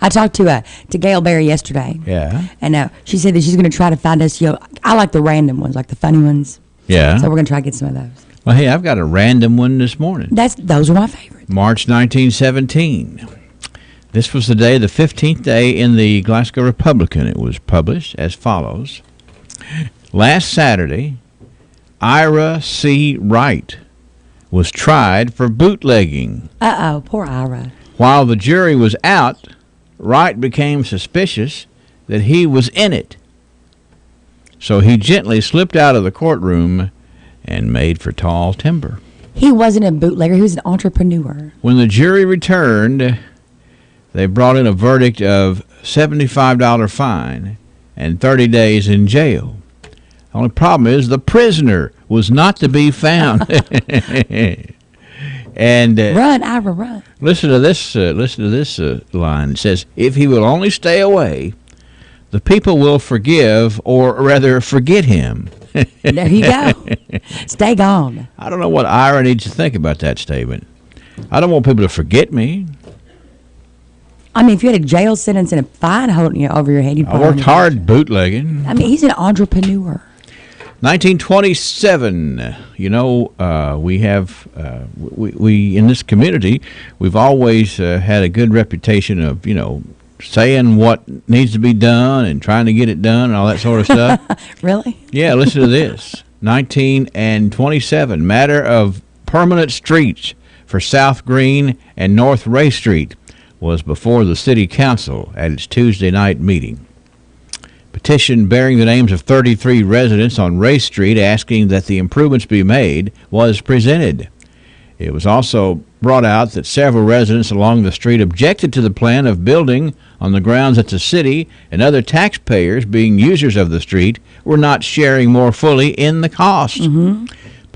I talked to Gail Berry yesterday. Yeah. And she said that she's going to try to find us. I like the random ones, like the funny ones. Yeah. So we're going to try to get some of those. Well, hey, I've got a random one this morning. Those are my favorites. March 1917. This was the 15th day in the Glasgow Republican. It was published as follows. Last Saturday, Ira C. Wright was tried for bootlegging. Uh-oh, poor Ira. While the jury was out, Wright became suspicious that he was in it. So he gently slipped out of the courtroom and made for tall timber. He wasn't a bootlegger. He was an entrepreneur. When the jury returned, they brought in a verdict of $75 fine and 30 days in jail. The only problem is the prisoner was not to be found. And run, Ira, run. Listen to this line. It says, "If he will only stay away, the people will forgive, or rather forget him." There you go. Stay gone. I don't know what Ira needs to think about that statement. I don't want people to forget me. I mean, if you had a jail sentence and a fine holding over your head, you'd I worked hard bootlegging. I mean, he's an entrepreneur. 1927. We have we in this community, we've always had a good reputation of saying what needs to be done and trying to get it done and all that sort of stuff. Really? Yeah. Listen to this. 1927. Matter of permanent streets for South Green and North Ray Street was before the city council at its Tuesday night meeting. Petition bearing the names of 33 residents on Ray Street asking that the improvements be made was presented. It was also brought out that several residents along the street objected to the plan of building on the grounds that the city and other taxpayers, being users of the street, were not sharing more fully in the cost. Mm-hmm.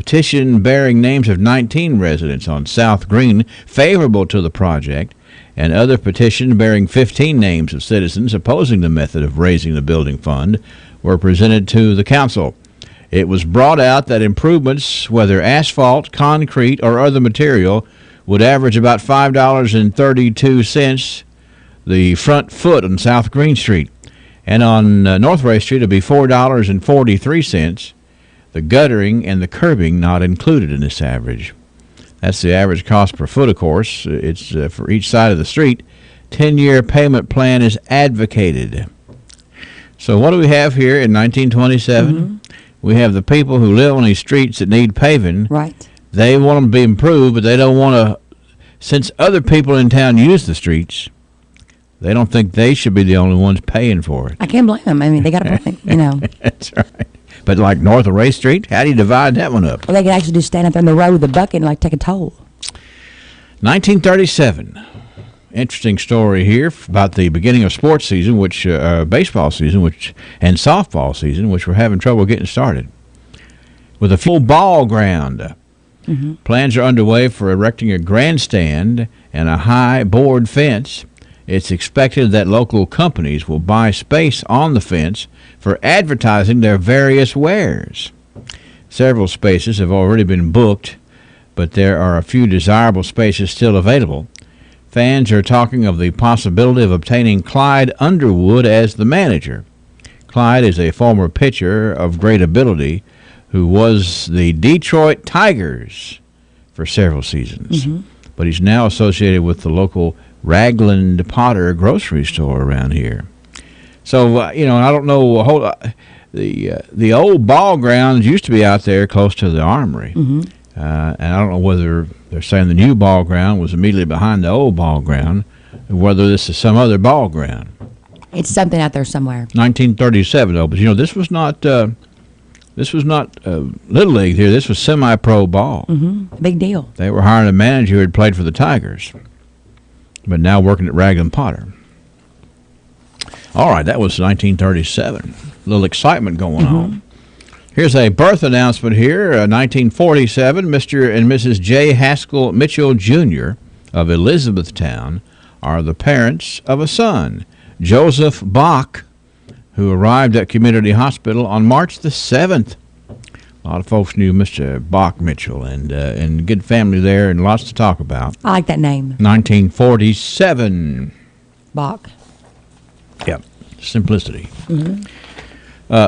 Petition bearing names of 19 residents on South Green favorable to the project, and other petition bearing 15 names of citizens opposing the method of raising the building fund were presented to the council. It was brought out that improvements, whether asphalt, concrete, or other material, would average about $5.32 the front foot on South Green Street, and on North Ray Street it'd be $4.43. The guttering and the curbing not included in this average. That's the average cost per foot, of course. It's for each side of the street. 10-year payment plan is advocated. So what do we have here in 1927? Mm-hmm. We have the people who live on these streets that need paving. Right. They want them to be improved, but they don't want to, since other people in town use the streets, they don't think they should be the only ones paying for it. I can't blame them. I mean, they got a point, That's right. But like north of Ray Street, how do you divide that one up? Well, they could actually just stand up there in the road with a bucket and like take a toll. 1937. Interesting story here about the beginning of sports season, which baseball season, and softball season, which we're having trouble getting started. With a full ball ground, plans are underway for erecting a grandstand and a high board fence. It's expected that local companies will buy space on the fence for advertising their various wares. Several spaces have already been booked, but there are a few desirable spaces still available. Fans are talking of the possibility of obtaining Clyde Underwood as the manager. Clyde is a former pitcher of great ability who was the Detroit Tigers for several seasons, but he's now associated with the local Ragland Potter grocery store around here. So, I don't know, the old ball grounds used to be out there close to the Armory. And I don't know whether they're saying the new ball ground was immediately behind the old ball ground, or whether this is some other ball ground. It's something out there somewhere. 1937, though, but this was not Little League here. This was semi-pro ball. Big deal. They were hiring a manager who had played for the Tigers, but now working at Ragland Potter. All right, that was 1937. A little excitement going on. Here's a birth announcement here. 1947, Mr. and Mrs. J. Haskell Mitchell, Jr. of Elizabethtown are the parents of a son, Joseph Bach, who arrived at Community Hospital on March the 7th. A lot of folks knew Mr. Bach Mitchell, and good family there, and lots to talk about. I like that name. 1947. Bach. Yep, simplicity.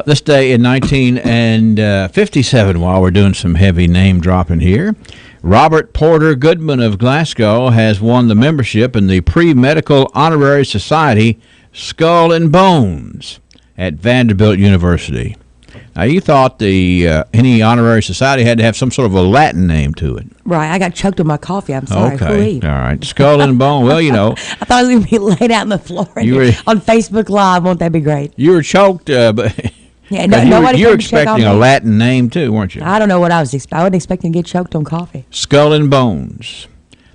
This day in 1957, while we're doing some heavy name dropping here, Robert Porter Goodman of Glasgow has won the membership in the Pre-Medical Honorary Society Skull and Bones at Vanderbilt University. Now, you thought any honorary society had to have some sort of a Latin name to it. Right. I got choked on my coffee. I'm sorry. Okay. All right. Skull and Bone. Well, I thought it was going to be laid out on the floor on Facebook Live. Won't that be great? You were choked, but yeah, you were expecting a Latin name, too, weren't you? I don't know what I was expecting. I wasn't expecting to get choked on coffee. Skull and Bones.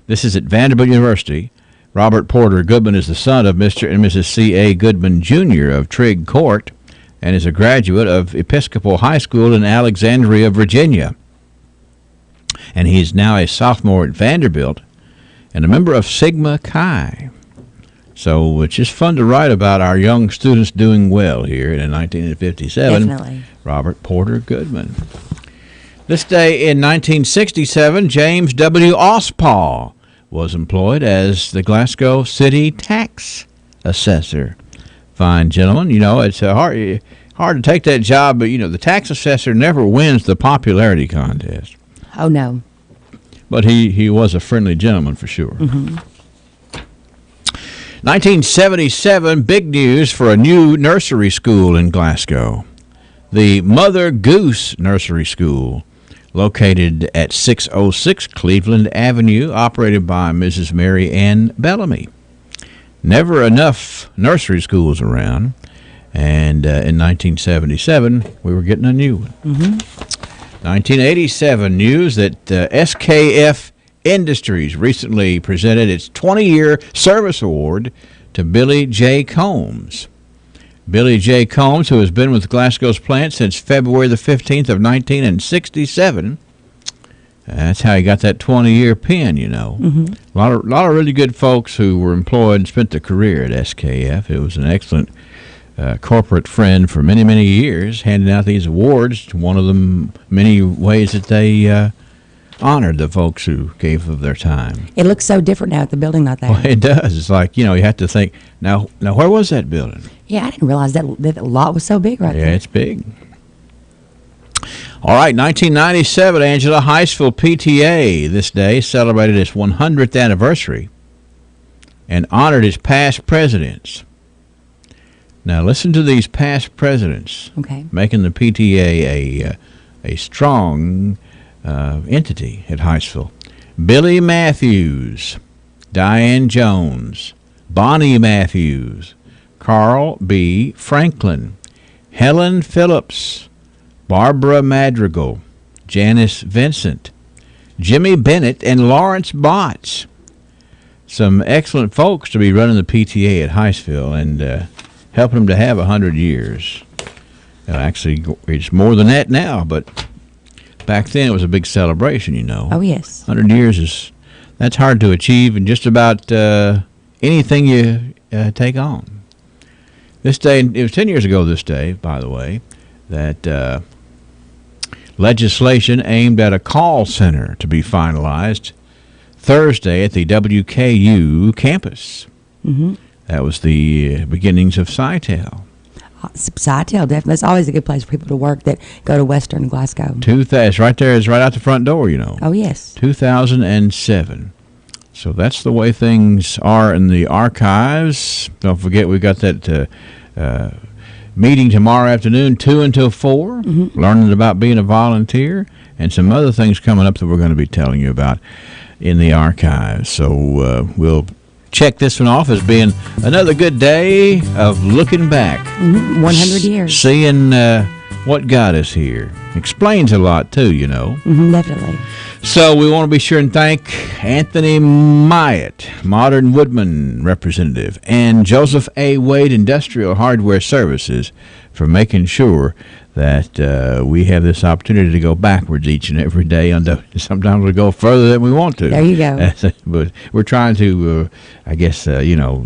This is at Vanderbilt University. Robert Porter Goodman is the son of Mr. and Mrs. C.A. Goodman, Jr. of Trigg Court, and is a graduate of Episcopal High School in Alexandria, Virginia. And he's now a sophomore at Vanderbilt and a member of Sigma Chi. So it's just fun to write about our young students doing well here in 1957. Definitely. Robert Porter Goodman. This day in 1967, James W. Ospaw was employed as the Glasgow City Tax Assessor. Fine gentleman. It's hard to take that job, but, the tax assessor never wins the popularity contest. Oh, no. But he was a friendly gentleman for sure. 1977, big news for a new nursery school in Glasgow. The Mother Goose Nursery School, located at 606 Cleveland Avenue, operated by Mrs. Mary Ann Bellamy. Never enough nursery schools around, and in 1977, we were getting a new one. 1987, news that SKF Industries recently presented its 20-year service award to Billy J. Combs. Billy J. Combs, who has been with Glasgow's plant since February the 15th of 1967, That's how he got that 20-year pin, you know. Mhm. A lot of really good folks who were employed and spent their career at SKF. It was an excellent corporate friend for many, many years, handing out these awards. One of them, many ways that they honored the folks who gave of their time. It looks so different now at the building not there. Well, it does. It's like, you have to think, now where was that building? Yeah, I didn't realize that lot was so big right Yeah, there. it's big. All right, 1997, Angela Heistville PTA this day celebrated its 100th anniversary and honored its past presidents. Now, listen to these past presidents, Okay. making the PTA a strong entity at Heistville. Billy Matthews, Diane Jones, Bonnie Matthews, Carl B. Franklin, Helen Phillips, Barbara Madrigal, Janice Vincent, Jimmy Bennett, and Lawrence Botts. Some excellent folks to be running the PTA at Heistville and helping them to have 100 years. Actually, it's more than that now, but back then it was a big celebration, Oh, yes. 100 years that's hard to achieve in just about anything you take on. This day, it was 10 years ago this day, by the way, that legislation aimed at a call center to be finalized Thursday at the WKU campus. Mm-hmm. That was the beginnings of Sitel. Sitel, definitely. It's always a good place for people to work that go to Western Glasgow. It's right there. It's right out the front door, Oh, yes. 2007. So that's the way things are in the archives. Don't forget, we got that meeting tomorrow afternoon, 2 until 4, learning about being a volunteer, and some other things coming up that we're going to be telling you about in the archives. So we'll check this one off as being another good day of looking back. 100 years. Seeing what got us here. Explains a lot, too, Definitely. So we want to be sure and thank Anthony Myatt, Modern Woodman representative, and Joseph A. Wade Industrial Hardware Services for making sure that we have this opportunity to go backwards each and every day. Sometimes we go further than we want to. There you go. But we're trying to,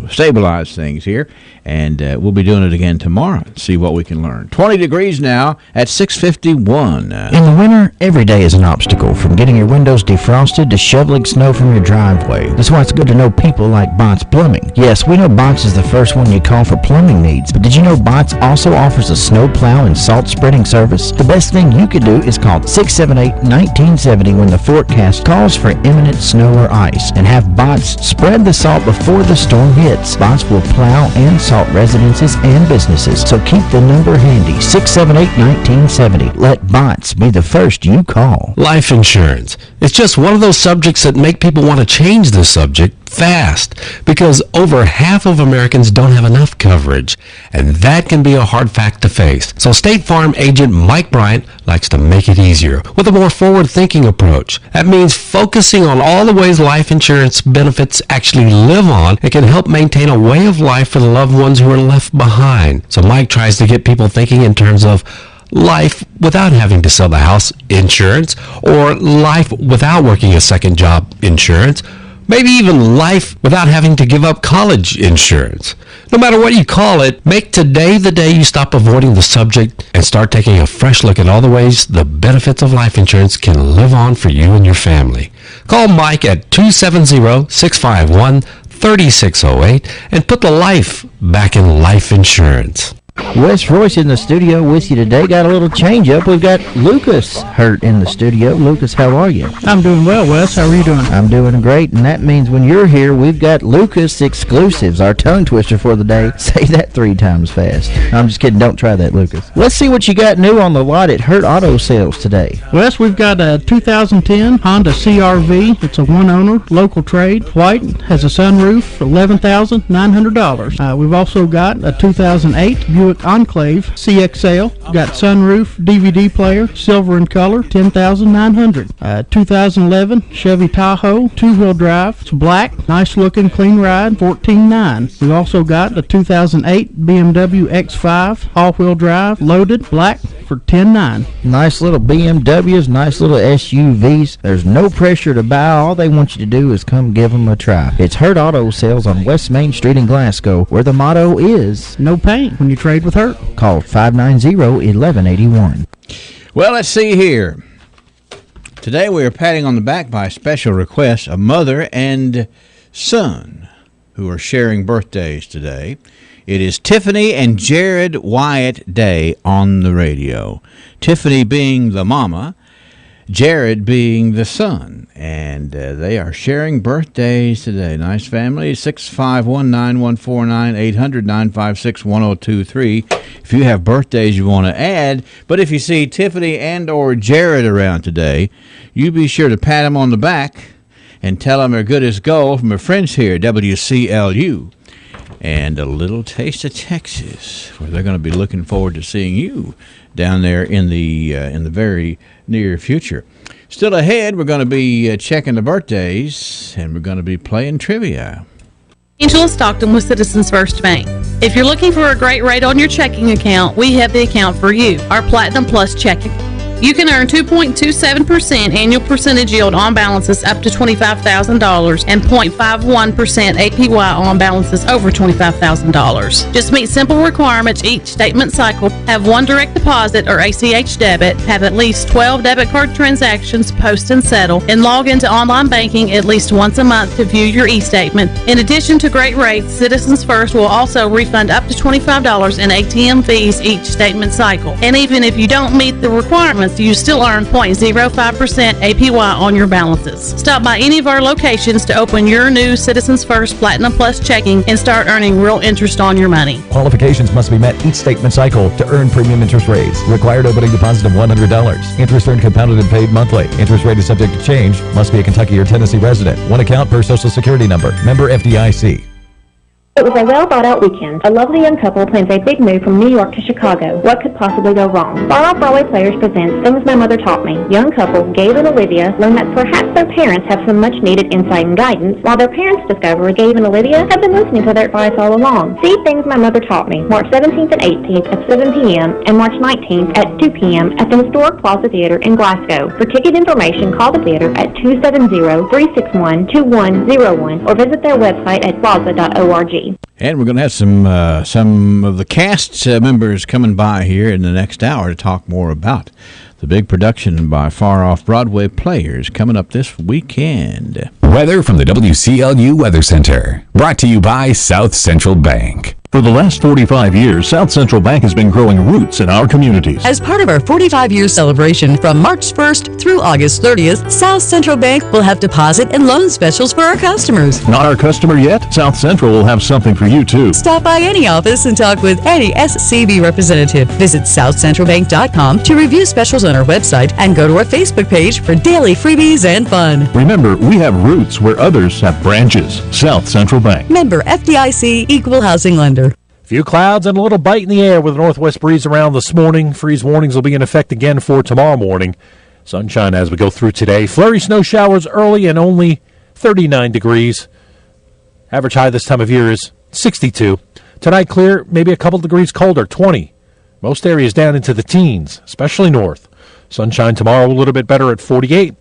stabilize things here. And we'll be doing it again tomorrow and see what we can learn. 20 degrees now at 6:51. In the winter, every day is an obstacle, from getting your windows defrosted to shoveling snow from your driveway. That's why it's good to know people like Bott's Plumbing. Yes, we know Bott's is the first one you call for plumbing needs, but did you know Bott's also offers a snow plow and salt spreading service? The best thing you could do is call 678-1970 when the forecast calls for imminent snow or ice, and have Bott's spread the salt before the storm hits. Bott's will plow and salt residences and businesses, so keep the number handy, 678-1970. Let Bott's be the first you call. Life insurance. It's just one of those subjects that make people want to change the subject fast, because over half of Americans don't have enough coverage, and that can be a hard fact to face. So State Farm agent Mike Bryant likes to make it easier with a more forward-thinking approach. That means focusing on all the ways life insurance benefits actually live on and can help maintain a way of life for the loved ones who are left behind. So Mike tries to get people thinking in terms of life without having to sell the house insurance, or life without working a second job insurance, maybe even life without having to give up college insurance. No matter what you call it, make today the day you stop avoiding the subject and start taking a fresh look at all the ways the benefits of life insurance can live on for you and your family. Call Mike at 270-651-3608 and put the life back in life insurance. Wes Royce in the studio with you today. Got a little change up. We've got Lucas Hurt in the studio. Lucas, how are you? I'm doing well, Wes. How are you doing? I'm doing great, and that means when you're here, we've got Lucas Exclusives, our tongue twister for the day. Say that 3 times fast. I'm just kidding. Don't try that, Lucas. Let's see what you got new on the lot at Hurt Auto Sales today. Wes, we've got a 2010 Honda CR-V. It's a one-owner, local trade. White, has a sunroof, $11,900. We've also got a 2008 Buick Enclave CXL, got sunroof, DVD player, silver in color, $10,900. 2011 Chevy Tahoe, 2-wheel drive, it's black, nice looking, clean ride, $14,900. We've also got a 2008 BMW X5, all-wheel drive, loaded, black, for for $10,900. Nice little BMWs, nice little SUVs. There's no pressure to buy. All they want you to do is come give them a try. It's Hurt Auto Sales on West Main Street in Glasgow, where the motto is no pain when you trade with Hurt. Call 590-1181. Well, let's see here. Today we are patting on the back by special request a mother and son who are sharing birthdays today. It is Tiffany and Jared Wyatt Day on the radio. Tiffany being the mama, Jared being the son. And they are sharing birthdays today. Nice family. 651-9149-800-956-1023. If you have birthdays you want to add. But if you see Tiffany and or Jared around today, you be sure to pat them on the back and tell them they're good as gold from our friends here at WCLU. And a little taste of Texas, where they're going to be looking forward to seeing you down there in the very near future. Still ahead, we're going to be checking the birthdays, and we're going to be playing trivia. Angela Stockton with Citizens First Bank. If you're looking for a great rate on your checking account, we have the account for you, our Platinum Plus checking. You can earn 2.27% annual percentage yield on balances up to $25,000 and 0.51% APY on balances over $25,000. Just meet simple requirements each statement cycle, have one direct deposit or ACH debit, have at least 12 debit card transactions post and settle, and log into online banking at least once a month to view your e-statement. In addition to great rates, Citizens First will also refund up to $25 in ATM fees each statement cycle. And even if you don't meet the requirements, you still earn 0.05% APY on your balances. Stop by any of our locations to open your new Citizens First Platinum Plus checking and start earning real interest on your money. Qualifications must be met each statement cycle to earn premium interest rates. Required opening deposit of $100. Interest earned compounded and paid monthly. Interest rate is subject to change. Must be a Kentucky or Tennessee resident. One account per Social Security number. Member FDIC. It was a well-thought-out weekend. A lovely young couple plans a big move from New York to Chicago. What could possibly go wrong? Far Off Broadway Players presents Things My Mother Taught Me. Young couple, Gabe and Olivia, learn that perhaps their parents have some much-needed insight and guidance, while their parents discover Gabe and Olivia have been listening to their advice all along. See Things My Mother Taught Me, March 17th and 18th at 7 p.m. and March 19th at 2 p.m. at the Historic Plaza Theater in Glasgow. For ticket information, call the theater at 270-361-2101 or visit their website at plaza.org. And we're going to have some of the cast members coming by here in the next hour to talk more about the big production by Far Off Broadway Players coming up this weekend. Weather from the WCLU Weather Center. Brought to you by South Central Bank. For the last 45 years, South Central Bank has been growing roots in our communities. As part of our 45-year celebration from March 1st through August 30th, South Central Bank will have deposit and loan specials for our customers. Not our customer yet? South Central will have something for you, too. Stop by any office and talk with any SCB representative. Visit southcentralbank.com to review specials on our website and go to our Facebook page for daily freebies and fun. Remember, we have roots where others have branches. South Central Bank. Member FDIC, Equal Housing Lender. Few clouds and a little bite in the air with a northwest breeze around this morning. Freeze warnings will be in effect again for tomorrow morning. Sunshine as we go through today. Flurry snow showers early and only 39 degrees. Average high this time of year is 62. Tonight clear, maybe a couple degrees colder, 20. Most areas down into the teens, especially north. Sunshine tomorrow a little bit better at 48.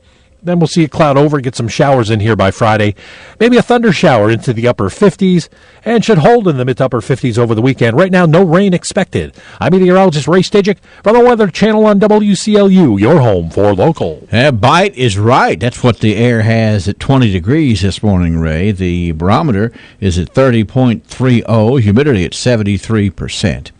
Then we'll see a cloud over, get some showers in here by Friday. Maybe a thunder shower into the upper 50s and should hold in the mid to upper 50s over the weekend. Right now, no rain expected. I'm meteorologist Ray Stidgick from the Weather Channel on WCLU, your home for local. Bite is right. That's what the air has at 20 degrees this morning, Ray. The barometer is at 30.30, humidity at 73%.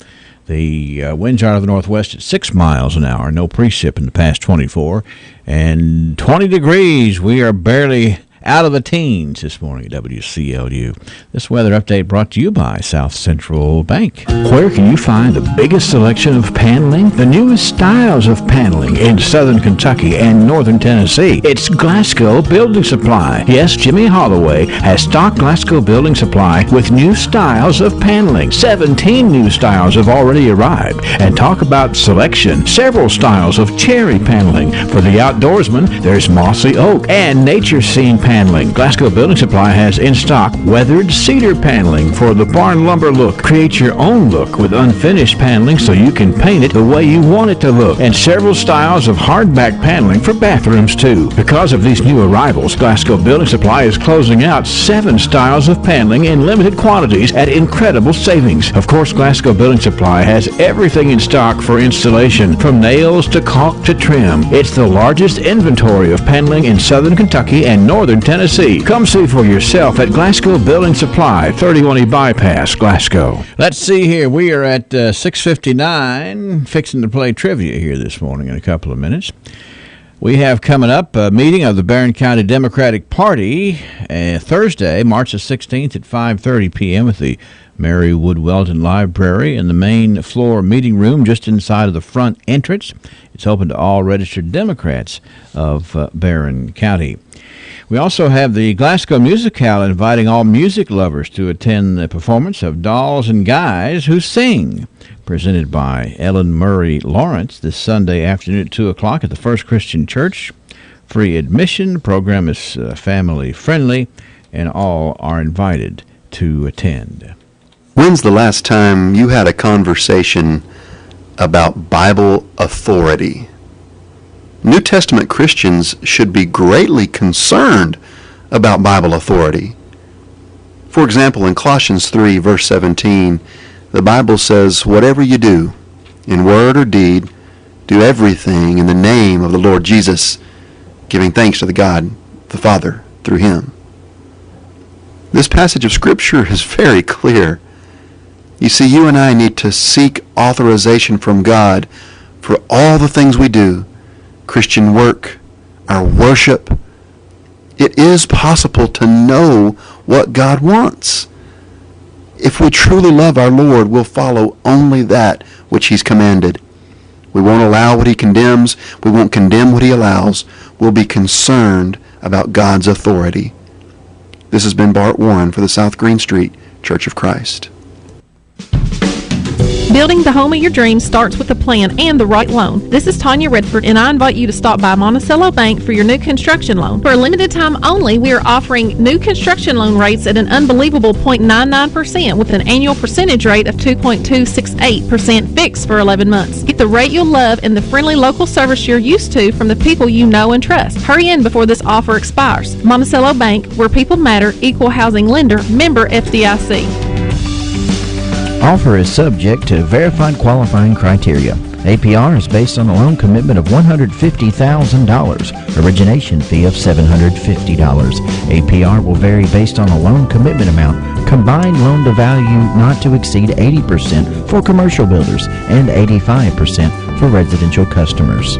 The winds out of the northwest at 6 miles an hour. No precip in the past 24. And 20 degrees. We are barely out of the teens this morning at WCLU. This weather update brought to you by South Central Bank. Where can you find the biggest selection of paneling? The newest styles of paneling in southern Kentucky and northern Tennessee. It's Glasgow Building Supply. Yes, Jimmy Holloway has stocked Glasgow Building Supply with new styles of paneling. 17 new styles have already arrived. And talk about selection. Several styles of cherry paneling. For the outdoorsman, there's mossy oak and nature scene paneling paneling. Glasgow Building Supply has in stock weathered cedar paneling for the barn lumber look. Create your own look with unfinished paneling so you can paint it the way you want it to look. And several styles of hardback paneling for bathrooms too. Because of these new arrivals, Glasgow Building Supply is closing out 7 styles of paneling in limited quantities at incredible savings. Of course, Glasgow Building Supply has everything in stock for installation, from nails to caulk to trim. It's the largest inventory of paneling in southern Kentucky and northern Tennessee. Come see for yourself at Glasgow Building Supply, 31E Bypass, Glasgow. Let's see here. We are at 6:59, fixing to play trivia here this morning in a couple of minutes. We have coming up a meeting of the Barron County Democratic Party Thursday, March the 16th at 5:30 p.m. at the Mary Wood Weldon Library in the main floor meeting room just inside of the front entrance. It's open to all registered Democrats of Barron County. We also have the Glasgow Musicale inviting all music lovers to attend the performance of Dolls and Guys Who Sing, presented by Ellen Murray Lawrence this Sunday afternoon at 2 o'clock at the First Christian Church. Free admission. The program is family friendly, and all are invited to attend. When's the last time you had a conversation about Bible authority? New Testament Christians should be greatly concerned about Bible authority. For example, in Colossians 3, verse 17, the Bible says, "Whatever you do, in word or deed, do everything in the name of the Lord Jesus, giving thanks to the God, the Father, through him." This passage of Scripture is very clear. You see, you and I need to seek authorization from God for all the things we do. Christian work, our worship. It is possible to know what God wants. If we truly love our Lord, we'll follow only that which he's commanded. We won't allow what he condemns. We won't condemn what he allows. We'll be concerned about God's authority. This has been Bart Warren for the South Green Street Church of Christ. Building the home of your dreams starts with a plan and the right loan. This is Tanya Redford, and I invite you to stop by Monticello Bank for your new construction loan. For a limited time only, we are offering new construction loan rates at an unbelievable 0.99% with an annual percentage rate of 2.268% fixed for 11 months. Get the rate you'll love and the friendly local service you're used to from the people you know and trust. Hurry in before this offer expires. Monticello Bank, where people matter, equal housing lender, member FDIC. Offer is subject to verified qualifying criteria. APR is based on a loan commitment of $150,000. Origination fee of $750. APR will vary based on a loan commitment amount. Combined loan to value not to exceed 80% for commercial builders and 85% for residential customers.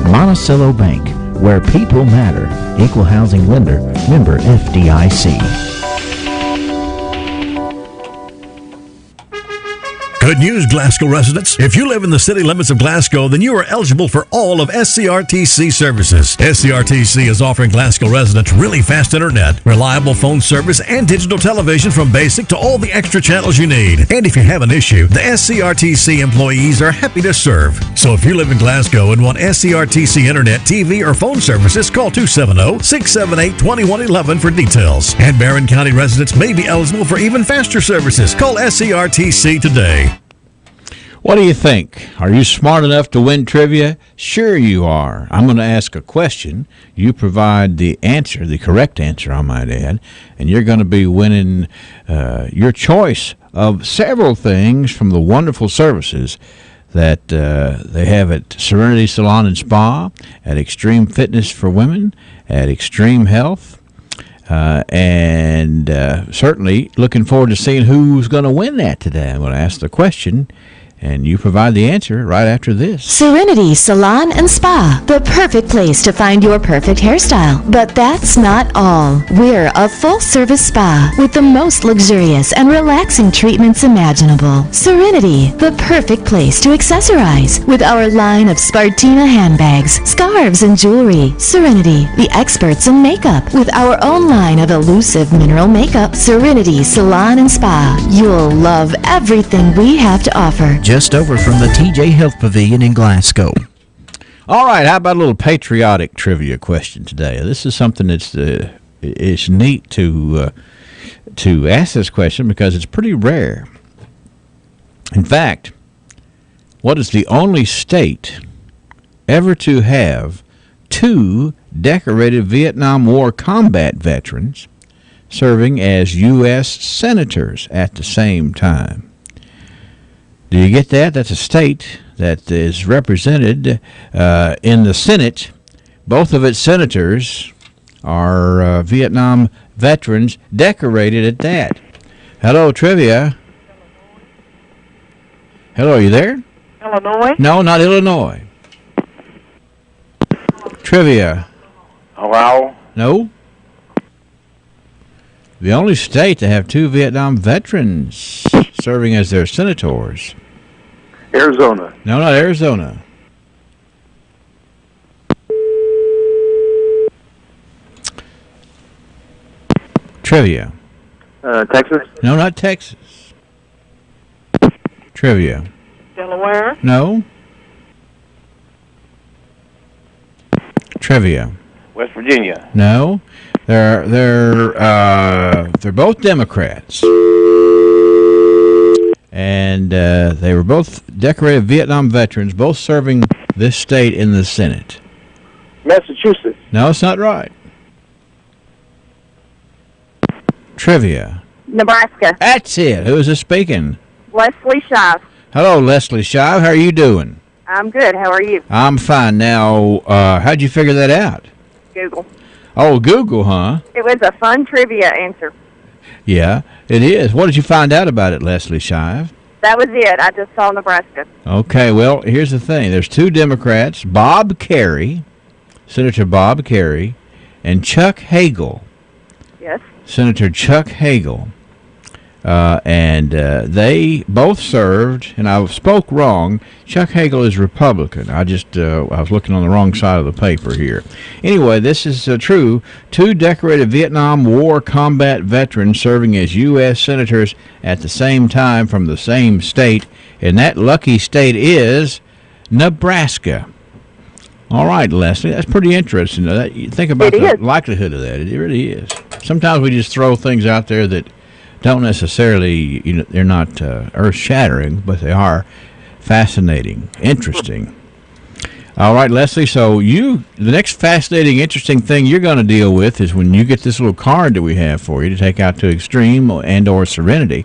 Monticello Bank, where people matter. Equal housing lender. Member FDIC. Good news, Glasgow residents. If you live in the city limits of Glasgow, then you are eligible for all of SCRTC services. SCRTC is offering Glasgow residents really fast internet, reliable phone service, and digital television from basic to all the extra channels you need. And if you have an issue, the SCRTC employees are happy to serve. So if you live in Glasgow and want SCRTC internet, TV, or phone services, call 270-678-2111 for details. And Barron County residents may be eligible for even faster services. Call SCRTC today. What do you think? Are you smart enough to win trivia? Sure you are. I'm going to ask a question. You provide the answer, the correct answer, I might add, and you're going to be winning your choice of several things from the wonderful services that they have at Serenity Salon and Spa, at Extreme Fitness for Women, at Extreme Health, and certainly looking forward to seeing who's going to win that today. I'm going to ask the question, and you provide the answer right after this. Serenity Salon and Spa, the perfect place to find your perfect hairstyle. But that's not all. We're a full-service spa with the most luxurious and relaxing treatments imaginable. Serenity, the perfect place to accessorize with our line of Spartina handbags, scarves, and jewelry. Serenity, the experts in makeup with our own line of elusive mineral makeup. Serenity Salon and Spa. You'll love everything we have to offer. Just over from the TJ Health Pavilion in Glasgow. All right, how about a little patriotic trivia question today? This is something that's it's neat to ask this question because it's pretty rare. In fact, what is the only state ever to have 2 decorated Vietnam War combat veterans serving as U.S. senators at the same time? Do you get that? That's a state that is represented in the Senate. Both of its senators are Vietnam veterans, decorated at that. Hello, trivia. Hello, are you there? Illinois? No, not Illinois. Trivia. Hello? No. The only state to have 2 Vietnam veterans serving as their senators. Arizona. No, not Arizona. Trivia. Texas? No, not Texas. Trivia. Delaware? No. Trivia. West Virginia? No. They're both Democrats. And they were both decorated Vietnam veterans, both serving this state in the Senate. Massachusetts? No, it's not right. Trivia. Nebraska. That's it. Who is this speaking? Leslie Shive. Hello, Leslie Shive. How are you doing? I'm good. How are you? I'm fine. Now, how'd you figure that out? Google. Oh, Google, huh? It was a fun trivia answer. Yeah, it is. What did you find out about it, Leslie Shive? That was it. I just saw Nebraska. Okay, well, here's the thing. There's 2 Democrats, Bob Kerrey, Senator Bob Kerrey, and Chuck Hagel. Yes. Senator Chuck Hagel. And they both served, and I spoke wrong. Chuck Hagel is Republican. I was looking on the wrong side of the paper here. Anyway, this is true. 2 decorated Vietnam War combat veterans serving as U.S. senators at the same time from the same state, and that lucky state is Nebraska. All right, Leslie, that's pretty interesting. You think about the likelihood of that. It really is. Sometimes we just throw things out there that don't necessarily, they're not earth-shattering, but they are fascinating, interesting. All right, Leslie, so the next fascinating, interesting thing you're going to deal with is when you get this little card that we have for you to take out to Extreme and or Serenity,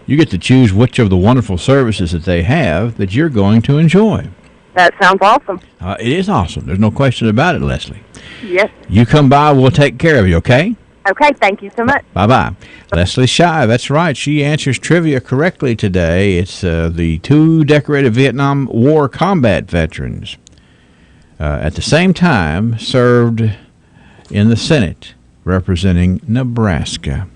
you get to choose which of the wonderful services that they have that you're going to enjoy. That sounds awesome. It is awesome. There's no question about it, Leslie. Yes. You come by, we'll take care of you, okay? Okay, thank you so much. Bye-bye. Leslie Shive, that's right. She answers trivia correctly today. It's the 2 decorated Vietnam War combat veterans. At the same time, served in the Senate representing Nebraska.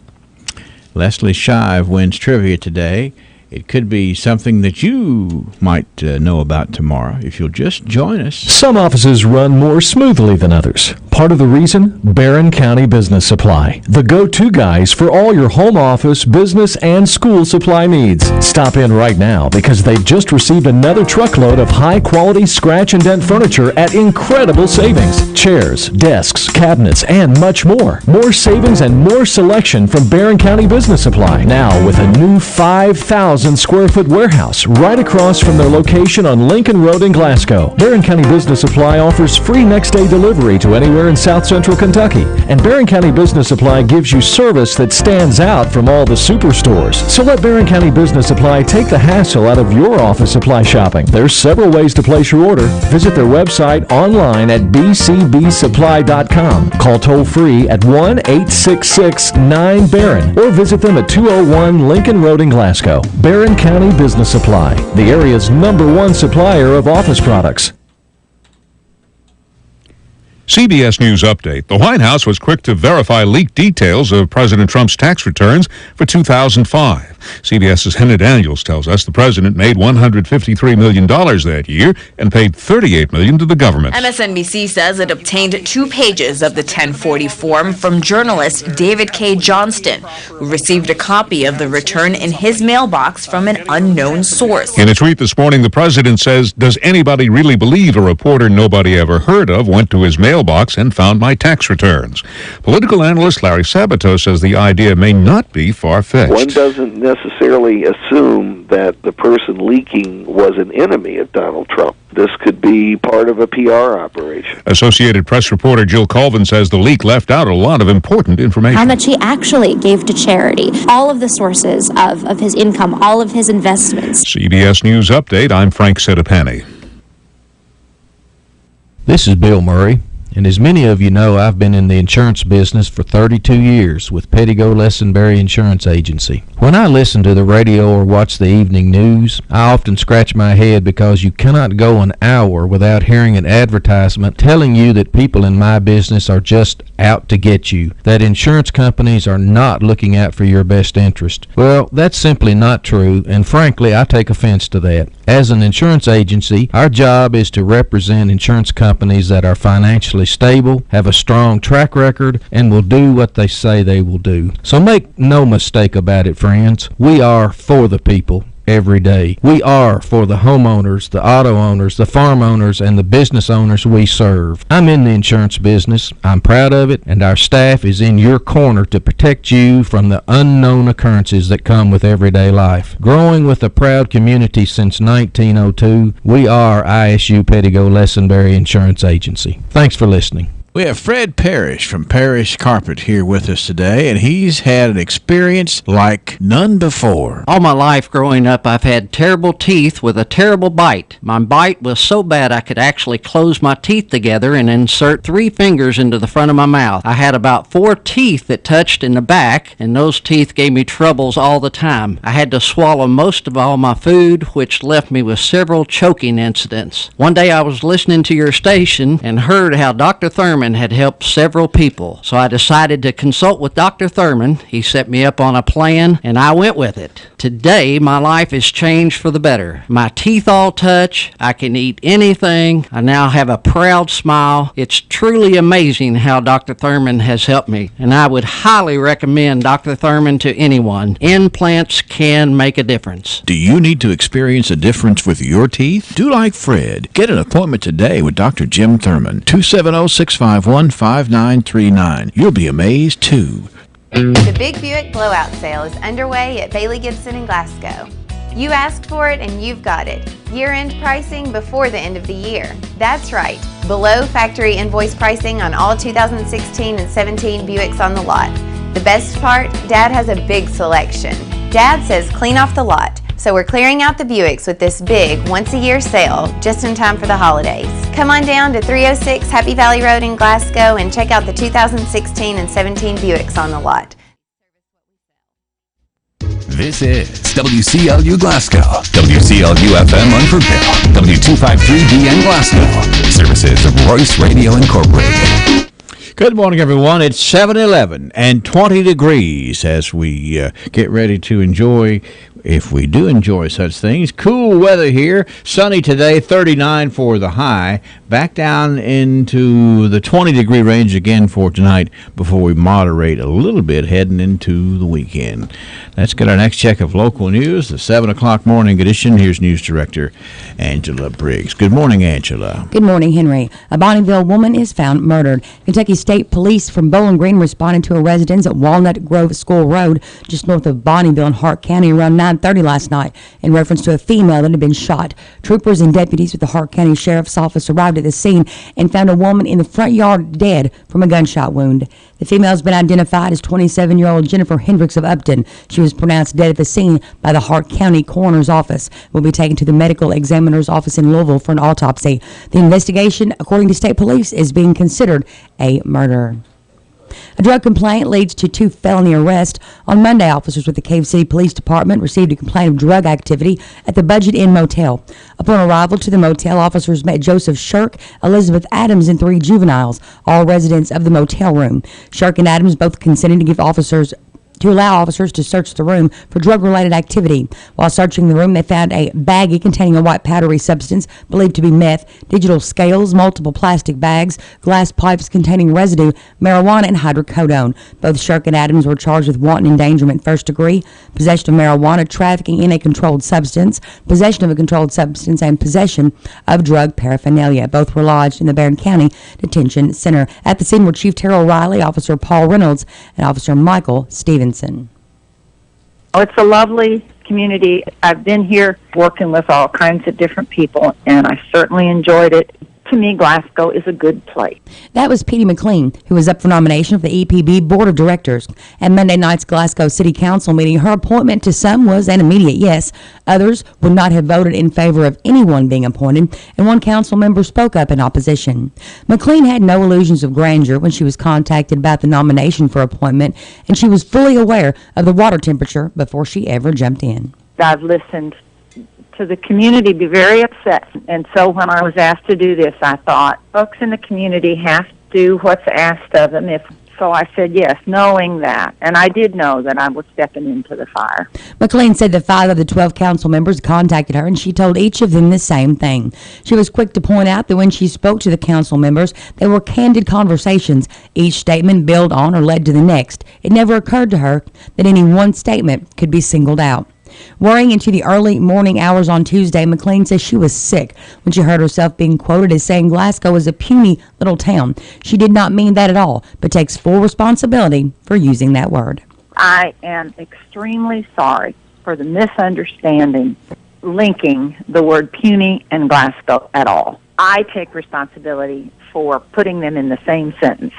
Leslie Shive wins trivia today. It could be something that you might know about tomorrow if you'll just join us. Some offices run more smoothly than others. Part of the reason? Barron County Business Supply, the go-to guys for all your home office, business, and school supply needs. Stop in right now because they've just received another truckload of high-quality scratch and dent furniture at incredible savings. Chairs, desks, cabinets, and much more. More savings and more selection from Barron County Business Supply. Now with a new 5,000 square foot warehouse right across from their location on Lincoln Road in Glasgow. Barron County Business Supply offers free next day delivery to anywhere in South Central Kentucky. And Barron County Business Supply gives you service that stands out from all the superstores. So let Barron County Business Supply take the hassle out of your office supply shopping. There's several ways to place your order. Visit their website online at bcbsupply.com. Call toll free at 1-866-9-BARRON or visit them at 201 Lincoln Road in Glasgow. Barron County Business Supply, the area's #1 supplier of office products. CBS News Update. The White House was quick to verify leaked details of President Trump's tax returns for 2005. CBS's Henry Daniels tells us the president made $153 million that year and paid $38 million to the government. MSNBC says it obtained 2 pages of the 1040 form from journalist David K. Johnston, who received a copy of the return in his mailbox from an unknown source. In a tweet this morning, the president says, "Does anybody really believe a reporter nobody ever heard of went to his mailbox and found my tax returns?" Political analyst Larry Sabato says the idea may not be far-fetched. One doesn't necessarily assume that the person leaking was an enemy of Donald Trump. This could be part of a PR operation. Associated Press reporter Jill Colvin says the leak left out a lot of important information. How much he actually gave to charity, all of the sources of his income, all of his investments. CBS News Update, I'm Frank Sedapani. This is Bill Murray, and as many of you know, I've been in the insurance business for 32 years with Pettigo Lessenberry Insurance Agency. When I listen to the radio or watch the evening news, I often scratch my head because you cannot go an hour without hearing an advertisement telling you that people in my business are just out to get you, that insurance companies are not looking out for your best interest. Well, that's simply not true, and frankly, I take offense to that. As an insurance agency, our job is to represent insurance companies that are financially stable, have a strong track record, and will do what they say they will do. So make no mistake about it, friends. We are for the people every day. We are for the homeowners, the auto owners, the farm owners, and the business owners we serve. I'm in the insurance business. I'm proud of it, and our staff is in your corner to protect you from the unknown occurrences that come with everyday life. Growing with a proud community since 1902, we are ISU Pettigo Lessenberry Insurance Agency. Thanks for listening. We have Fred Parrish from Parrish Carpet here with us today, and he's had an experience like none before. All my life growing up, I've had terrible teeth with a terrible bite. My bite was so bad I could actually close my teeth together and insert 3 fingers into the front of my mouth. I had about 4 teeth that touched in the back, and those teeth gave me troubles all the time. I had to swallow most of all my food, which left me with several choking incidents. One day I was listening to your station and heard how Dr. Thurman had helped several people, so I decided to consult with Dr. Thurman. He set me up on a plan, and I went with it. Today, my life is changed for the better. My teeth all touch. I can eat anything. I now have a proud smile. It's truly amazing how Dr. Thurman has helped me, and I would highly recommend Dr. Thurman to anyone. Implants can make a difference. Do you need to experience a difference with your teeth? Do like Fred. Get an appointment today with Dr. Jim Thurman, 270-651-5939. You'll be amazed, too. The Big Buick Blowout Sale is underway at Bailey Gibson in Glasgow. You asked for it and you've got it. Year-end pricing before the end of the year. That's right, below factory invoice pricing on all 2016 and 17 Buicks on the lot. The best part, Dad has a big selection. Dad says clean off the lot. So we're clearing out the Buicks with this big once-a-year sale just in time for the holidays. Come on down to 306 Happy Valley Road in Glasgow and check out the 2016 and 17 Buicks on the lot. This is WCLU Glasgow, WCLU FM Unfordville, W253BN Glasgow. Services of Royce Radio Incorporated. Good morning, everyone. It's 7:11 and 20 degrees as we get ready to enjoy, if we do enjoy such things, cool weather here. Sunny today, 39 for the high. Back down into the 20-degree range again for tonight before we moderate a little bit heading into the weekend. Let's get our next check of local news, the 7 o'clock morning edition. Here's News Director Angela Briggs. Good morning, Angela. Good morning, Henry. A Bonneville woman is found murdered. Kentucky State Police from Bowling Green responded to a residence at Walnut Grove School Road, just north of Bonneville in Hart County, around 9:30 last night, in reference to a female that had been shot. Troopers and deputies with the Hart County Sheriff's Office arrived at the scene and found a woman in the front yard dead from a gunshot wound. The female has been identified as 27-year-old Jennifer Hendricks of Upton. She was pronounced dead at the scene by the Hart County Coroner's Office. Will be taken to the medical examiner's office in Louisville for an autopsy. The investigation, according to state police, is being considered a murder. A drug complaint leads to 2 felony arrests. On Monday, officers with the Cave City Police Department received a complaint of drug activity at the Budget Inn Motel. Upon arrival to the motel, officers met Joseph Shirk, Elizabeth Adams, and 3 juveniles, all residents of the motel room. Shirk and Adams both consented to give officers to allow officers to search the room for drug-related activity. While searching the room, they found a baggie containing a white powdery substance believed to be meth, digital scales, multiple plastic bags, glass pipes containing residue, marijuana, and hydrocodone. Both Shirk and Adams were charged with wanton endangerment first degree, possession of marijuana, trafficking in a controlled substance, possession of a controlled substance, and possession of drug paraphernalia. Both were lodged in the Barron County Detention Center. At the scene were Chief Terrell Riley, Officer Paul Reynolds, and Officer Michael Stevenson. Oh, it's a lovely community. I've been here working with all kinds of different people, and I certainly enjoyed it. To me, Glasgow is a good place. That was Petey McLean, who was up for nomination for the EPB Board of Directors. At Monday night's Glasgow City Council meeting, her appointment to some was an immediate yes. Others would not have voted in favor of anyone being appointed, and one council member spoke up in opposition. McLean had no illusions of grandeur when she was contacted about the nomination for appointment, and she was fully aware of the water temperature before she ever jumped in. I've listened to the community be very upset, and so when I was asked to do this, I thought, folks in the community have to do what's asked of them. So I said yes, knowing that, and I did know that I was stepping into the fire. McLean said that 5 of the 12 council members contacted her, and she told each of them the same thing. She was quick to point out that when she spoke to the council members, they were candid conversations. Each statement built on or led to the next. It never occurred to her that any one statement could be singled out. Worrying into the early morning hours on Tuesday, McLean says she was sick when she heard herself being quoted as saying Glasgow is a puny little town. She did not mean that at all, but takes full responsibility for using that word. I am extremely sorry for the misunderstanding linking the word puny and Glasgow at all. I take responsibility for putting them in the same sentence.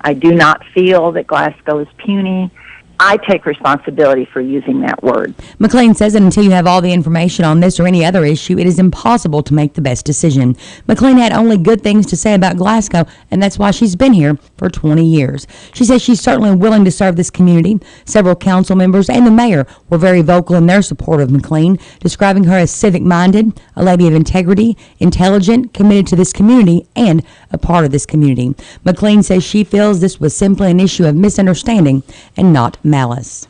I do not feel that Glasgow is puny. I take responsibility for using that word. McLean says that until you have all the information on this or any other issue, it is impossible to make the best decision. McLean had only good things to say about Glasgow, and that's why she's been here for 20 years. She says she's certainly willing to serve this community. Several council members and the mayor were very vocal in their support of McLean, describing her as civic-minded, a lady of integrity, intelligent, committed to this community, and a part of this community. McLean says she feels this was simply an issue of misunderstanding and not malice.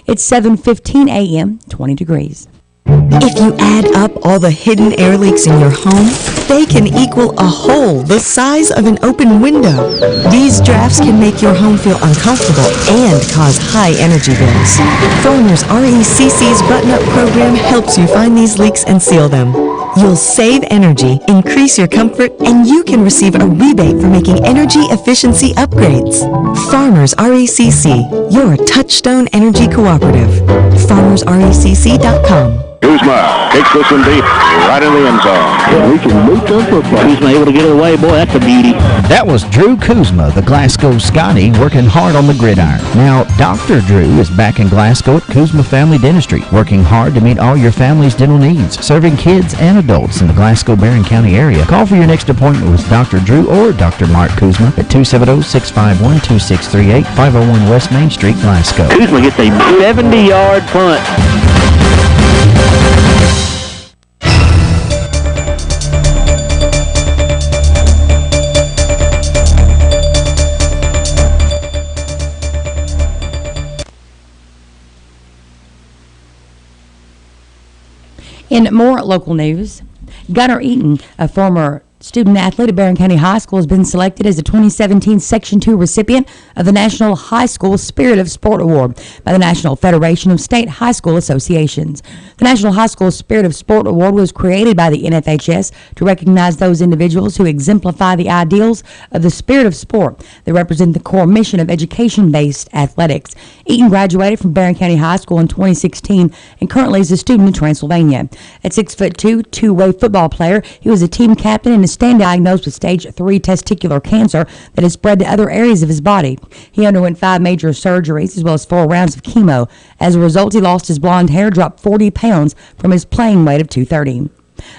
It's 7:15 a.m., 20 degrees. If you add up all the hidden air leaks in your home, they can equal a hole the size of an open window. These drafts can make your home feel uncomfortable and cause high energy bills. Farmers RECC's button-up program helps you find these leaks and seal them. You'll save energy, increase your comfort, and you can receive a rebate for making energy efficiency upgrades. Farmers RECC, your touchstone energy cooperative. FarmersRECC.com. Kuzma kicks this one deep, right in the end zone. We can move them football. Kuzma able to get it away. Boy, that's a beauty. That was Drew Kuzma, the Glasgow Scotty, working hard on the gridiron. Now, Dr. Drew is back in Glasgow at Kuzma Family Dentistry, working hard to meet all your family's dental needs, serving kids and adults in the Glasgow-Barron County area. Call for your next appointment with Dr. Drew or Dr. Mark Kuzma at 270-651-2638, 501 West Main Street, Glasgow. Kuzma gets a 70-yard punt. In more local news, Gunnar Eaton, a former student athlete at Barron County High School, has been selected as the 2017 Section 2 recipient of the National High School Spirit of Sport Award by the National Federation of State High School Associations. The National High School Spirit of Sport Award was created by the NFHS to recognize those individuals who exemplify the ideals of the spirit of sport that represent the core mission of education-based athletics. Eaton graduated from Barron County High School in 2016 and currently is a student in Transylvania. At 6'2", two-way football player, he was a team captain and is diagnosed with stage 3 testicular cancer that has spread to other areas of his body. He underwent 5 major surgeries as well as 4 rounds of chemo. As a result, he lost his blonde hair, dropped 40 pounds from his playing weight of 230.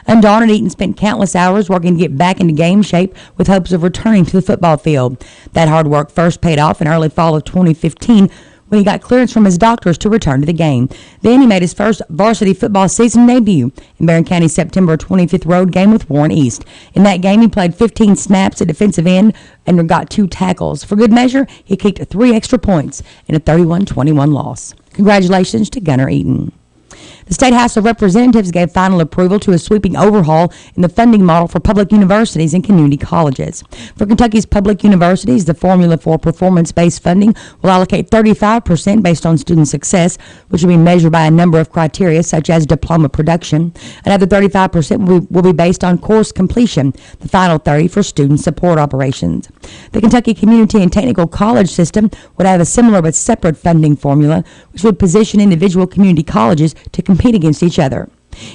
Undaunted, Eaton spent countless hours working to get back into game shape with hopes of returning to the football field. That hard work first paid off in early fall of 2015 when he got clearance from his doctors to return to the game. Then he made his first varsity football season debut in Barron County's September 25th road game with Warren East. In that game, he played 15 snaps at defensive end and got 2 tackles. For good measure, he kicked 3 extra points in a 31-21 loss. Congratulations to Gunnar Eaton. The State House of Representatives gave final approval to a sweeping overhaul in the funding model for public universities and community colleges. For Kentucky's public universities, the formula for performance-based funding will allocate 35% based on student success, which will be measured by a number of criteria such as diploma production. Another 35% will be based on course completion, the final 30% for student support operations. The Kentucky Community and Technical College system would have a similar but separate funding formula, which would position individual community colleges to compete against each other.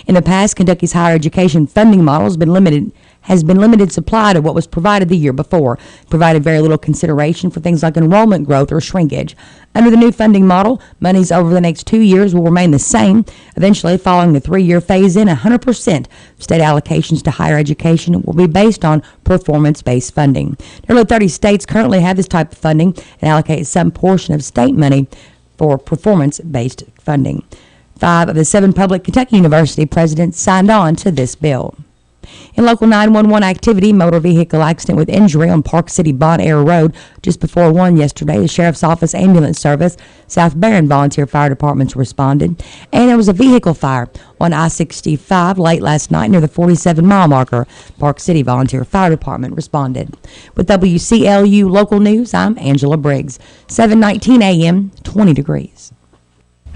In the past, Kentucky's higher education funding model has been limited supply to what was provided the year before, provided very little consideration for things like enrollment growth or shrinkage. Under the new funding model, monies over the next 2 years will remain the same. Eventually, following the 3-year phase-in, 100% state allocations to higher education will be based on performance-based funding. Nearly 30 states currently have this type of funding and allocate some portion of state money for performance-based funding. 5 of the 7 public Kentucky University presidents signed on to this bill. In local 911 activity, motor vehicle accident with injury on Park City Bon Air Road just before 1 yesterday. The Sheriff's Office Ambulance Service, South Barron Volunteer Fire Departments responded. And there was a vehicle fire on I-65 late last night near the 47-mile marker. Park City Volunteer Fire Department responded. With WCLU Local News, I'm Angela Briggs. 7:19 a.m., 20 degrees.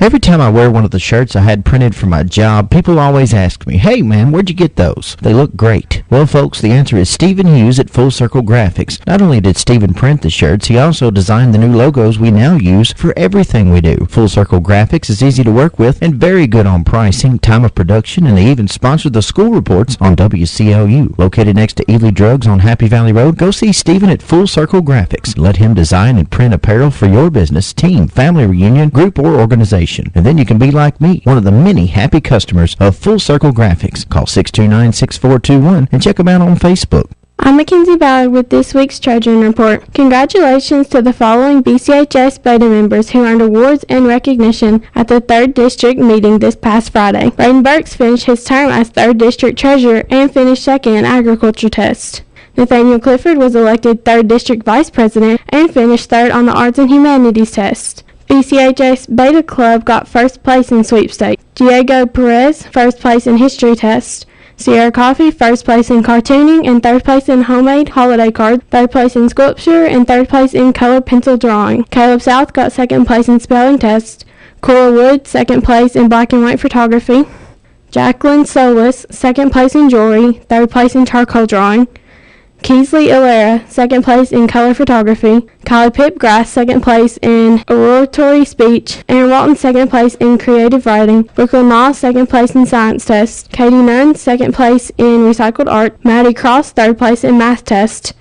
Every time I wear one of the shirts I had printed for my job, people always ask me, "Hey man, where'd you get those? They look great." Well folks, the answer is Stephen Hughes at Full Circle Graphics. Not only did Stephen print the shirts, he also designed the new logos we now use for everything we do. Full Circle Graphics is easy to work with and very good on pricing, time of production, and they even sponsor the school reports on WCLU. Located next to Ely Drugs on Happy Valley Road, go see Stephen at Full Circle Graphics. Let him design and print apparel for your business, team, family reunion, group, or organization. And then you can be like me, one of the many happy customers of Full Circle Graphics. Call 629-6421 and check them out on Facebook. I'm Mackenzie Ballard with this week's Trojan Report. Congratulations to the following BCHS beta members who earned awards and recognition at the 3rd District meeting this past Friday. Braden Burks finished his term as 3rd District Treasurer and finished second in Agriculture Test. Nathaniel Clifford was elected 3rd District Vice President and finished 3rd on the Arts and Humanities Test. BCHS Beta Club got 1st place in sweepstakes. Diego Perez, 1st place in History Test. Sierra Coffee, 1st place in cartooning and 3rd place in homemade holiday cards, 3rd place in sculpture, and 3rd place in color pencil drawing. Caleb South got 2nd place in spelling test. Cora Wood, 2nd place in black and white photography. Jacqueline Solis, 2nd place in jewelry, 3rd place in charcoal drawing. Keesley Ilera, 2nd place in color photography. Kylie Pipgrass, 2nd place in oratory speech. Aaron Walton, 2nd place in creative writing. Brooklyn Moss, 2nd place in science test. Katie Nunn, 2nd place in recycled art. Maddie Cross, 3rd place in math test.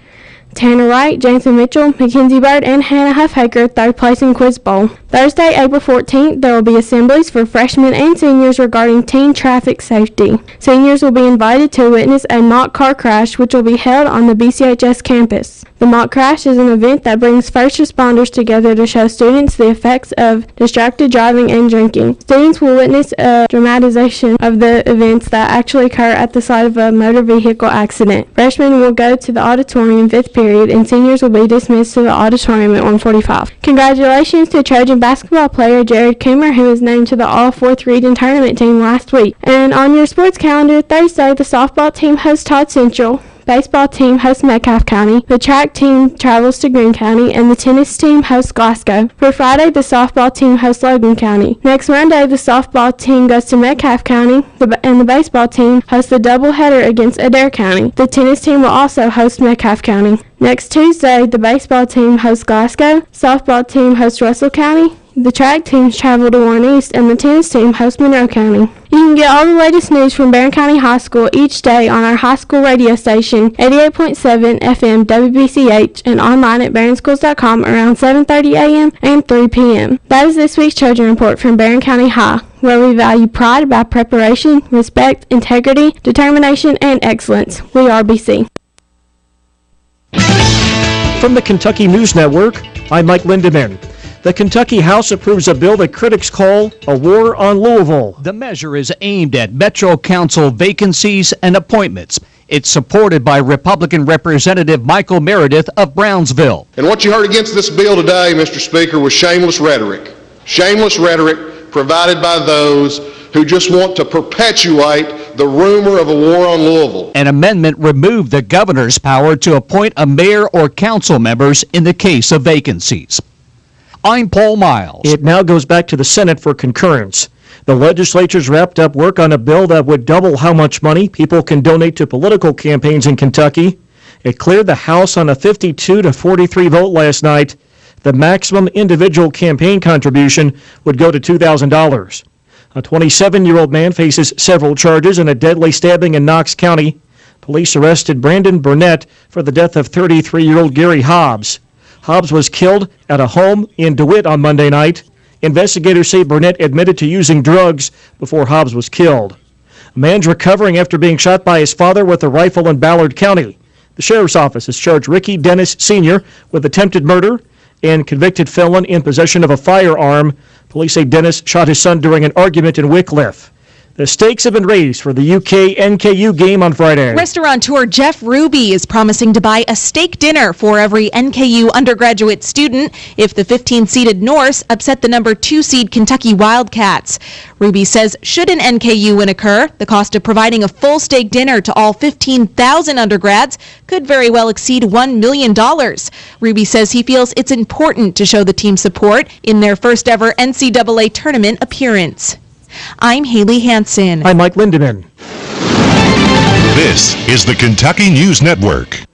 Tanner Wright, Jameson Mitchell, Mackenzie Bird, and Hannah Huffhaker, 3rd place in Quiz Bowl. Thursday, April 14th, there will be assemblies for freshmen and seniors regarding teen traffic safety. Seniors will be invited to witness a mock car crash, which will be held on the BCHS campus. The mock crash is an event that brings first responders together to show students the effects of distracted driving and drinking. Students will witness a dramatization of the events that actually occur at the site of a motor vehicle accident. Freshmen will go to the auditorium 5th period, and seniors will be dismissed to the auditorium at 1:45. Congratulations to Trojan basketball player Jared Coomer, who was named to the All-4th Region Tournament team last week. And on your sports calendar, Thursday, the softball team hosts Todd Central. Baseball team hosts Metcalfe County, the track team travels to Greene County, and the tennis team hosts Glasgow. For Friday, the softball team hosts Logan County. Next Monday, the softball team goes to Metcalfe County, and the baseball team hosts the doubleheader against Adair County. The tennis team will also host Metcalfe County. Next Tuesday, the baseball team hosts Glasgow, softball team hosts Russell County, the track teams travel to Warren East, and the tennis team hosts Monroe County. You can get all the latest news from Barron County High School each day on our high school radio station, 88.7 FM WBCH, and online at barronschools.com around 7:30 a.m. and 3 p.m. That is this week's Trojan Report from Barron County High, where we value pride by preparation, respect, integrity, determination, and excellence. We are BC. From the Kentucky News Network, I'm Mike Lindemann. The Kentucky House approves a bill that critics call a war on Louisville. The measure is aimed at Metro Council vacancies and appointments. It's supported by Republican Representative Michael Meredith of Brownsville. And what you heard against this bill today, Mr. Speaker, was shameless rhetoric. Shameless rhetoric provided by those who just want to perpetuate the rumor of a war on Louisville. An amendment removed the governor's power to appoint a mayor or council members in the case of vacancies. I'm Paul Miles. It now goes back to the Senate for concurrence. The legislature's wrapped up work on a bill that would double how much money people can donate to political campaigns in Kentucky. It cleared the House on a 52 to 43 vote last night. The maximum individual campaign contribution would go to $2,000. A 27-year-old man faces several charges in a deadly stabbing in Knox County. Police arrested Brandon Burnett for the death of 33-year-old Gary Hobbs. Hobbs was killed at a home in DeWitt on Monday night. Investigators say Burnett admitted to using drugs before Hobbs was killed. A man's recovering after being shot by his father with a rifle in Ballard County. The sheriff's office has charged Ricky Dennis Sr. with attempted murder and convicted felon in possession of a firearm. Police say Dennis shot his son during an argument in Wycliffe. The stakes have been raised for the UK-NKU game on Friday. Restaurateur Jeff Ruby is promising to buy a steak dinner for every NKU undergraduate student if the 15-seeded Norse upset the number 2 seed Kentucky Wildcats. Ruby says should an NKU win occur, the cost of providing a full steak dinner to all 15,000 undergrads could very well exceed $1 million. Ruby says he feels it's important to show the team support in their first ever NCAA tournament appearance. I'm Haley Hansen. I'm Mike Lindemann. This is the Kentucky News Network.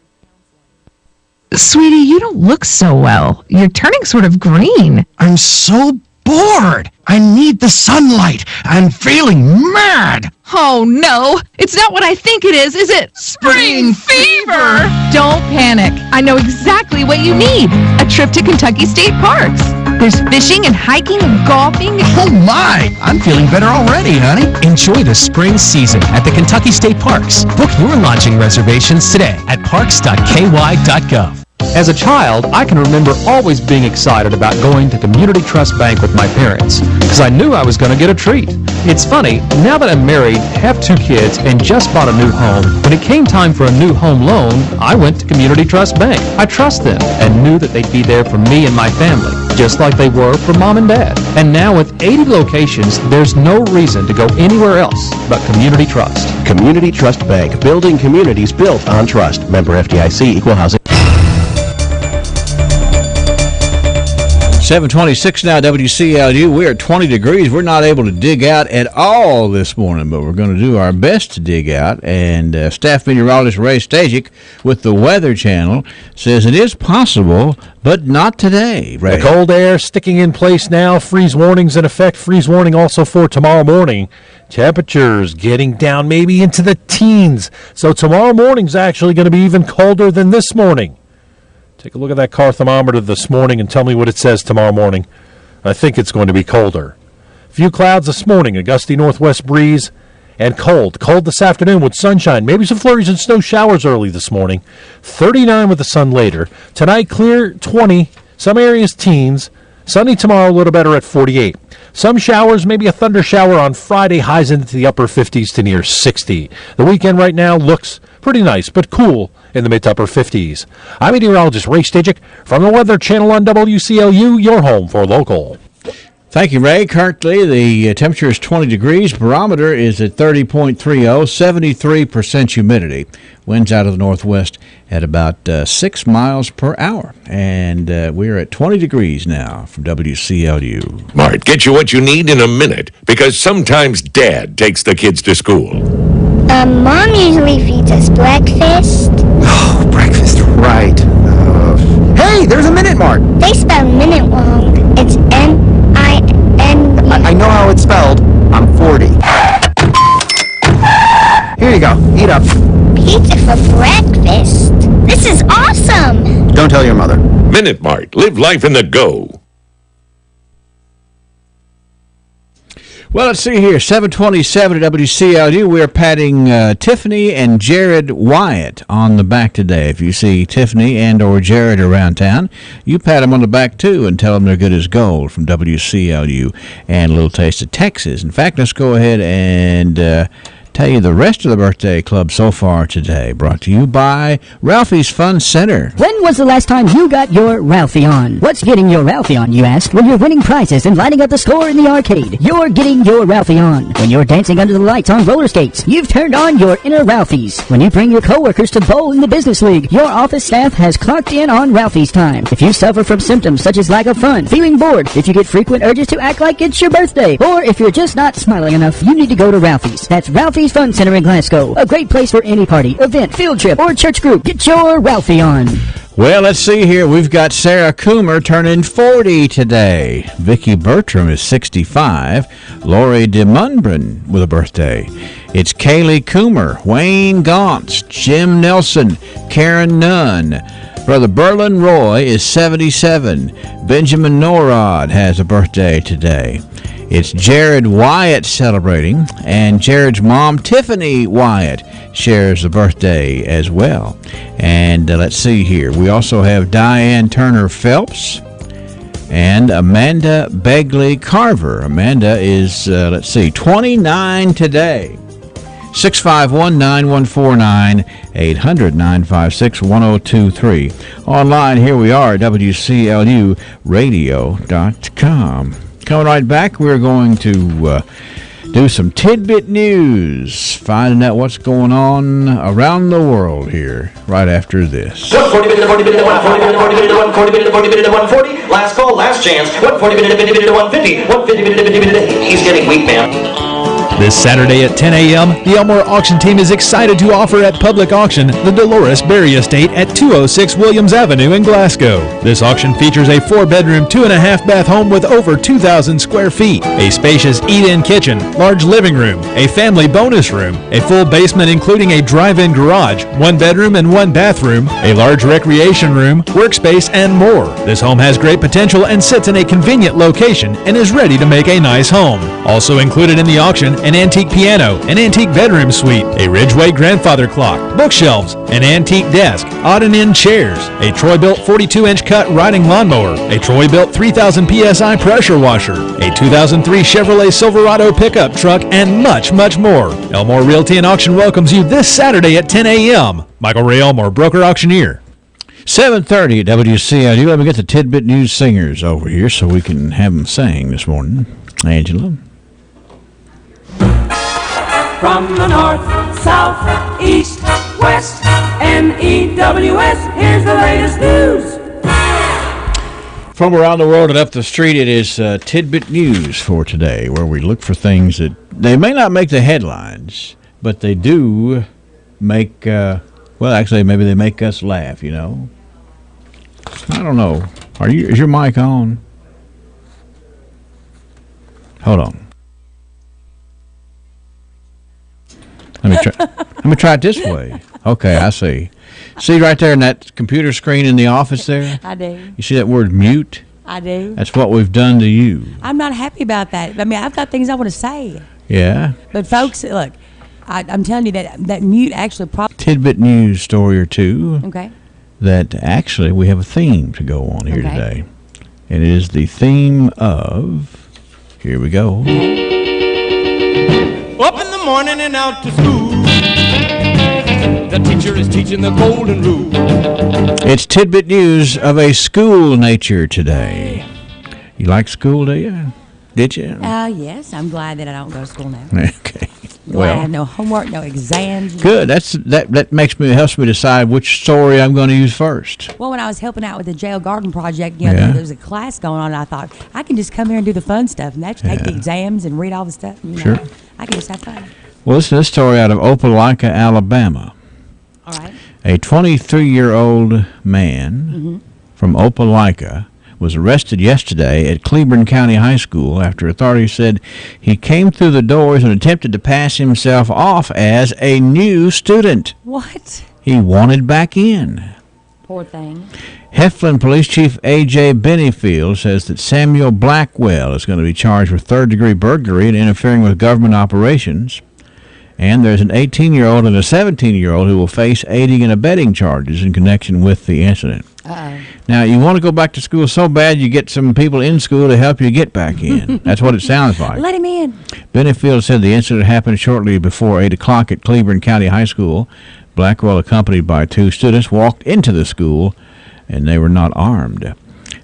Sweetie, you don't look so well. You're turning sort of green. I'm so bored. I need the sunlight. I'm feeling mad. Oh, no. It's not what I think it is it? Spring fever! Don't panic. I know exactly what you need. A trip to Kentucky State Parks. There's fishing and hiking and golfing. Oh, my. I'm feeling better already, honey. Enjoy the spring season at the Kentucky State Parks. Book your lodging reservations today at parks.ky.gov. As a child, I can remember always being excited about going to Community Trust Bank with my parents, because I knew I was going to get a treat. It's funny, now that I'm married, have 2 kids, and just bought a new home, when it came time for a new home loan, I went to Community Trust Bank. I trust them, and knew that they'd be there for me and my family, just like they were for Mom and Dad. And now with 80 locations, there's no reason to go anywhere else but Community Trust. Community Trust Bank, building communities built on trust. Member FDIC, Equal Housing. 726 now, WCLU. We are 20 degrees. We're not able to dig out at all this morning, but we're going to do our best to dig out. And staff meteorologist Ray Stajic with the Weather Channel says it is possible, but not today. Ray. The cold air sticking in place now. Freeze warnings in effect. Freeze warning also for tomorrow morning. Temperatures getting down maybe into the teens. So tomorrow morning's actually going to be even colder than this morning. Take a look at that car thermometer this morning and tell me what it says tomorrow morning. I think it's going to be colder. Few clouds this morning, a gusty northwest breeze, and cold. Cold this afternoon with sunshine. Maybe some flurries and snow showers early this morning. 39 with the sun later. Tonight, clear 20. Some areas teens. Sunny tomorrow, a little better at 48. Some showers, maybe a thunder shower on Friday, highs into the upper 50s to near 60. The weekend right now looks pretty nice, but cool in the mid to upper 50s. I'm meteorologist Ray Stajic from the Weather Channel on WCLU, your home for local. Thank you, Ray. Currently, the temperature is 20 degrees. Barometer is at 30.30, 73% humidity. Winds out of the northwest at about 6 miles per hour. And we're at 20 degrees now from WCLU. Mart, get you what you need in a minute, because sometimes Dad takes the kids to school. Mom usually feeds us breakfast. Oh, breakfast, right. Hey, there's a Minute Mart. They spell minute wrong. It's M-I-N-E. I know how it's spelled. I'm 40. Here you go. Eat up. Pizza for breakfast. This is awesome. Don't tell your mother. Minute Mart. Live life in the go. Well, let's see here. 727 at WCLU. We're patting Tiffany and Jared Wyatt on the back today. If you see Tiffany and or Jared around town, you pat them on the back, too, and tell them they're good as gold from WCLU and a little taste of Texas. In fact, let's go ahead and tell you the rest of the birthday club so far today. Brought to you by Ralphie's Fun Center. When was the last time you got your Ralphie on? What's getting your Ralphie on, you ask? When you're winning prizes and lighting up the store in the arcade, you're getting your Ralphie on. When you're dancing under the lights on roller skates, you've turned on your inner Ralphies. When you bring your coworkers to bowl in the business league, your office staff has clocked in on Ralphie's time. If you suffer from symptoms such as lack of fun, feeling bored, if you get frequent urges to act like it's your birthday, or if you're just not smiling enough, you need to go to Ralphie's. That's Ralphie's Fun Center in Glasgow. A great place for any party, event, field trip, or church group. Get your Ralphie on. Well, let's see here. We've got Sarah Coomer turning 40 today. Vicki Bertram is 65. Lori DeMunbrin with a birthday. It's Kaylee Coomer, Wayne Gauntz, Jim Nelson, Karen Nunn. Brother Berlin Roy is 77. Benjamin Norrod has a birthday today. It's Jared Wyatt celebrating, and Jared's mom, Tiffany Wyatt, shares the birthday as well. And let's see here. We also have Diane Turner Phelps and Amanda Begley Carver. Amanda is, 29 today. 651-9149, 800-956-1023. Online, here we are at WCLUradio.com. Coming right back, we're going to do some tidbit news, finding out what's going on around the world here right after this. 140, 140, last call, last chance. 140, 150, 150. He's getting weak, man. This Saturday at 10 a.m., the Elmore Auction Team is excited to offer at public auction the Dolores Berry Estate at 206 Williams Avenue in Glasgow. This auction features a 4-bedroom, 2.5-bath home with over 2,000 square feet, a spacious eat-in kitchen, large living room, a family bonus room, a full basement including a drive-in garage, 1-bedroom and 1-bathroom, a large recreation room, workspace, and more. This home has great potential and sits in a convenient location and is ready to make a nice home. Also included in the auction, an antique piano, an antique bedroom suite, a Ridgeway grandfather clock, bookshelves, an antique desk, odd and end chairs, a Troy-built 42-inch cut riding lawnmower, a Troy-built 3,000 PSI pressure washer, a 2003 Chevrolet Silverado pickup truck, and much, much more. Elmore Realty and Auction welcomes you this Saturday at 10 a.m. Michael Ray Elmore, broker auctioneer. 7:30 at WCLU. Let me get the tidbit news singers over here so we can have them sing this morning. Angela. From the north, south, east, west, NEWS, here's the latest news. From around the world and up the street, it is Tidbit News for today, where we look for things that they may not make the headlines, but they do make, actually, maybe they make us laugh, you know. I don't know. Is your mic on? Hold on. Let me try it this way. Okay, I see. See right there in that computer screen in the office there? I do. You see that word mute? I do. That's what we've done to you. I'm not happy about that. I mean, I've got things I want to say. Yeah? But folks, look, I'm telling you that mute actually probably... Tidbit news story or two. Okay. That actually we have a theme to go on here today. And it is the theme of... Here we go. Up in the morning and out to school. The teacher is teaching the golden rule. It's tidbit news of a school nature today. You like school, do you? Did you? Yes. I'm glad that I don't go to school now. Okay. Glad I have no homework, no exams. Good. That helps me decide which story I'm going to use first. Well, when I was helping out with the jail garden project, there was a class going on, and I thought I can just come here and do the fun stuff, and that's take the exams and read all the stuff. Sure. I can just have fun. Well, listen to this story out of Opelika, Alabama. All right. A 23-year-old man from Opelika was arrested yesterday at Cleburne County High School after authorities said he came through the doors and attempted to pass himself off as a new student. What? He wanted back in. Poor thing. Heflin Police Chief A.J. Bennyfield says that Samuel Blackwell is going to be charged with third-degree burglary and interfering with government operations. And there's an 18-year-old and a 17-year-old who will face aiding and abetting charges in connection with the incident. Uh-oh. Now, you want to go back to school so bad you get some people in school to help you get back in. That's what it sounds like. Let him in. Bennyfield said the incident happened shortly before 8 o'clock at Cleburne County High School. Blackwell, accompanied by 2 students, walked into the school, and they were not armed.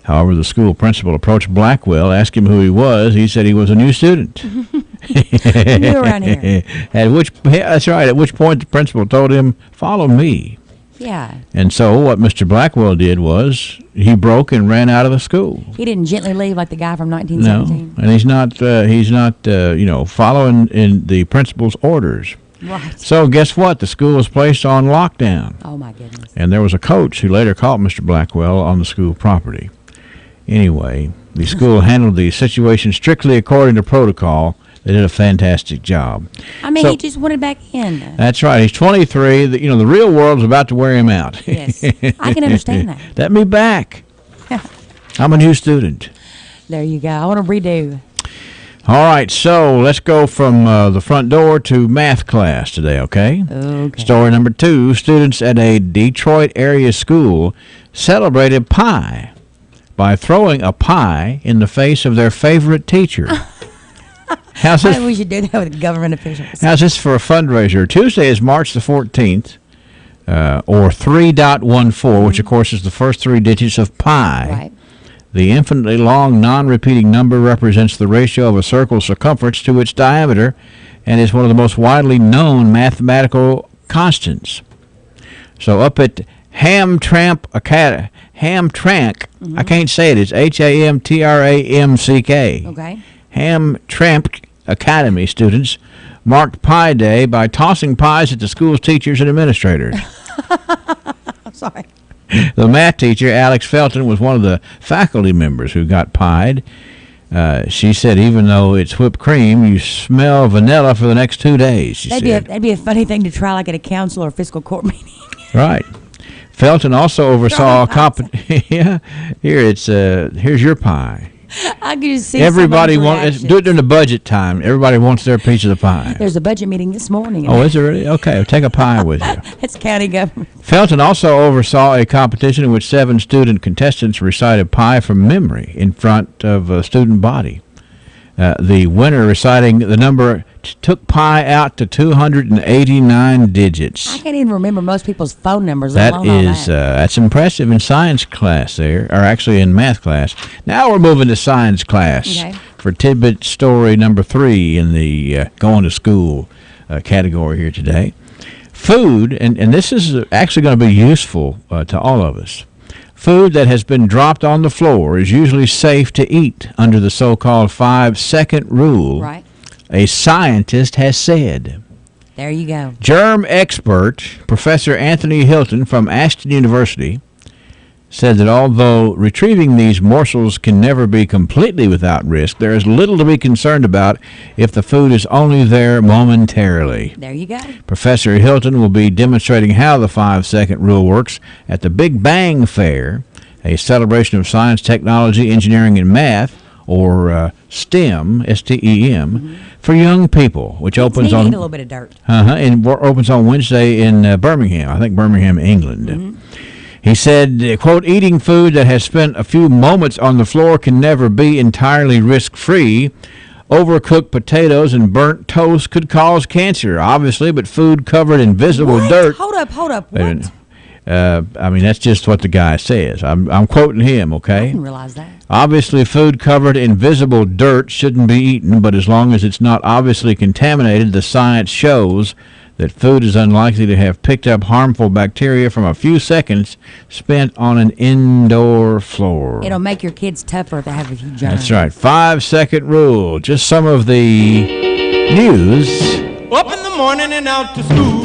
However, the school principal approached Blackwell, asked him who he was. He said he was a new student. New around here. That's right. At which point the principal told him, "Follow me." Yeah. And so what Mr. Blackwell did was he broke and ran out of the school. He didn't gently leave like the guy from No, 1917. and he's not following in the principal's orders. Right. So guess what? The school was placed on lockdown. Oh, my goodness. And there was a coach who later caught Mr. Blackwell on the school property. Anyway, the school handled the situation strictly according to protocol. They did a fantastic job. I mean, So- he just wanted back in. That's right. He's 23. The real world's about to wear him out. Yes. I can understand that. Let me back. I'm a new student. There you go. I want to redo. All right, so let's go from the front door to math class today, okay? Okay. Story number 2, students at a Detroit area school celebrated pie by throwing a pie in the face of their favorite teacher. How's this? We should do that with government officials. How's this for a fundraiser? Tuesday is March the 14th, or 3.14, which of course is the first 3 digits of pi. Right. The infinitely long, non-repeating number represents the ratio of a circle's circumference to its diameter and is one of the most widely known mathematical constants. So up at Hamtramck, I can't say it, it's Hamtramck. Okay. Hamtramck Academy students marked Pi Day by tossing pies at the school's teachers and administrators. I'm sorry. The math teacher, Alex Felton, was one of the faculty members who got pied. She said, even though it's whipped cream, you smell vanilla for the next 2 days, she said. That'd be a funny thing to try like at a council or fiscal court meeting. Right. Felton also oversaw a yeah. Here's your pie. I could just see Everybody someone's wants do it during the budget time. Everybody wants their piece of the pie. There's a budget meeting this morning. Oh, is there really? Okay, take a pie with you. It's county government. Felton also oversaw a competition in which 7 student contestants recited pie from memory in front of a student body. The winner reciting the number took pi out to 289 digits. I can't even remember most people's phone numbers. That's impressive in science class there, or actually in math class. Now we're moving to science class for tidbit story number 3 in the going to school category here today. Food, and this is actually going to be useful to all of us. Food that has been dropped on the floor is usually safe to eat under the so-called 5-second rule. Right. A scientist has said. There you go. Germ expert Professor Anthony Hilton from Ashton University said that although retrieving these morsels can never be completely without risk, there is little to be concerned about if the food is only there momentarily. There you go. Professor Hilton will be demonstrating how the 5-second rule works at the Big Bang Fair, a celebration of science, technology, engineering, and math, or STEM, S-T-E-M, for young people, which opens on a little bit of dirt. And opens on Wednesday in Birmingham. I think Birmingham, England. Mm-hmm. He said, quote, eating food that has spent a few moments on the floor can never be entirely risk-free. Overcooked potatoes and burnt toast could cause cancer, obviously, but food covered in visible dirt. Hold up. What? I mean, that's just what the guy says. I'm quoting him, okay? I didn't realize that. Obviously, food covered in visible dirt shouldn't be eaten, but as long as it's not obviously contaminated, the science shows that food is unlikely to have picked up harmful bacteria from a few seconds spent on an indoor floor. It'll make your kids tougher if they have a few germs. That's right. 5-second rule. Just some of the news. Up in the morning and out to school.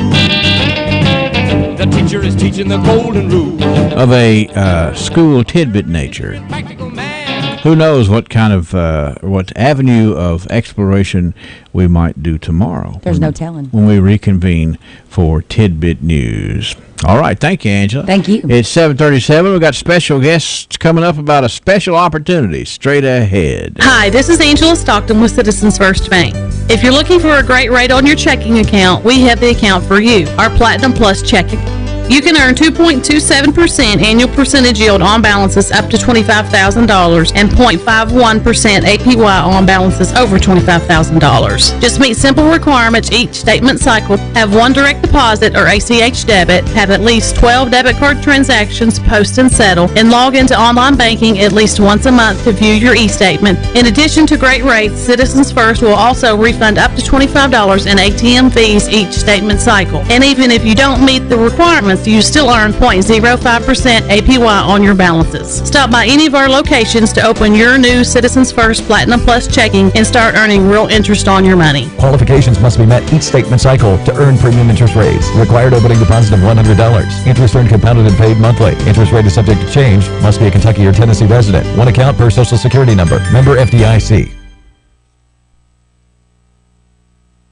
The teacher is teaching the golden rule. Of a school tidbit nature. Practical math. who knows what kind of what avenue of exploration we might do tomorrow. There's no telling. When we reconvene for Tidbit News. All right. Thank you, Angela. Thank you. It's 7:37. We've got special guests coming up about a special opportunity straight ahead. Hi, this is Angela Stockton with Citizens First Bank. If you're looking for a great rate on your checking account, we have the account for you, our Platinum Plus checking. You can earn 2.27% annual percentage yield on balances up to $25,000 and 0.51% APY on balances over $25,000. Just meet simple requirements each statement cycle, have one direct deposit or ACH debit, have at least 12 debit card transactions post and settle, and log into online banking at least once a month to view your e-statement. In addition to great rates, Citizens First will also refund up to $25 in ATM fees each statement cycle. And even if you don't meet the requirements, you still earn 0.05% APY on your balances. Stop by any of our locations to open your new Citizens First Platinum Plus checking and start earning real interest on your money. Qualifications must be met each statement cycle to earn premium interest rates. Required opening deposit of $100. Interest earned compounded and paid monthly. Interest rate is subject to change. Must be a Kentucky or Tennessee resident. One account per Social Security number. Member FDIC.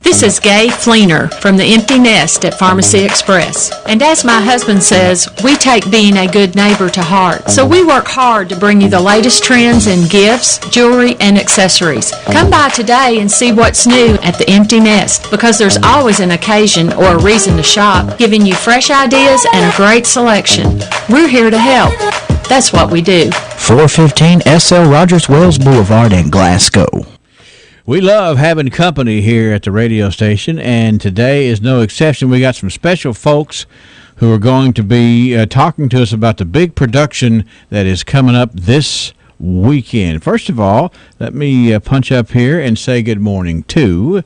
This is Gay Fleener from the Empty Nest at Pharmacy Express. And as my husband says, we take being a good neighbor to heart. So we work hard to bring you the latest trends in gifts, jewelry, and accessories. Come by today and see what's new at the Empty Nest, because there's always an occasion or a reason to shop, giving you fresh ideas and a great selection. We're here to help. That's what we do. 415 SL Rogers Wells Boulevard in Glasgow. We love having company here at the radio station, and today is no exception. We got some special folks who are going to be talking to us about the big production that is coming up this weekend. First of all, let me punch up here and say good morning to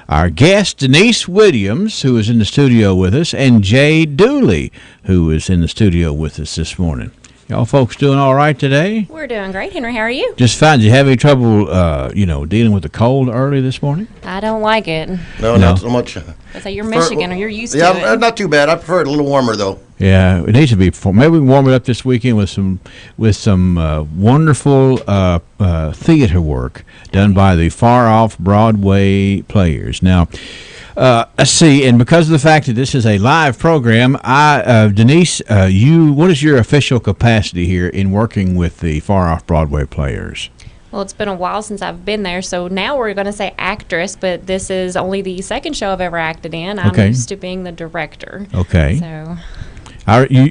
our guest, Denise Williams, who is in the studio with us, and Jay Dooley, who is in the studio with us this morning. Y'all folks doing all right today? We're doing great, Henry. How are you? Just fine. Did you have any trouble, dealing with the cold early this morning? I don't like it. No, not so much. I say you're Michigan, or you're used to it. Yeah, not too bad. I prefer it a little warmer, though. Yeah, it needs to be. Maybe we can warm it up this weekend with some wonderful theater work done by the Far Off Broadway Players. Now, let's see, and because of the fact that this is a live program, Denise, what is your official capacity here in working with the Far Off Broadway Players? Well, it's been a while since I've been there, so now we're going to say actress, but this is only the second show I've ever acted in. I'm used to being the director. Okay. So.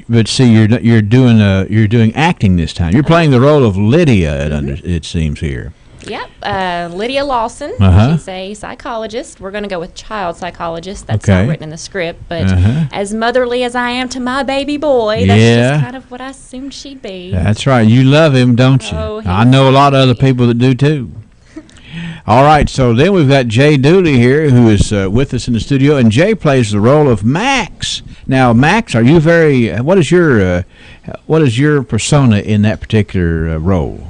But see, you're doing acting this time. You're playing the role of Lydia. It seems here. Yep, Lydia Lawson. Uh-huh. She's a psychologist. We're going to go with child psychologist. That's not written in the script, but as motherly as I am to my baby boy, that's just kind of what I assumed she'd be. That's right. You love him, don't you? Oh, I know a lot of other people that do too. All right, so then we've got Jay Dooley here, who is with us in the studio, and Jay plays the role of Max. Now, Max, are you what is your persona in that particular role?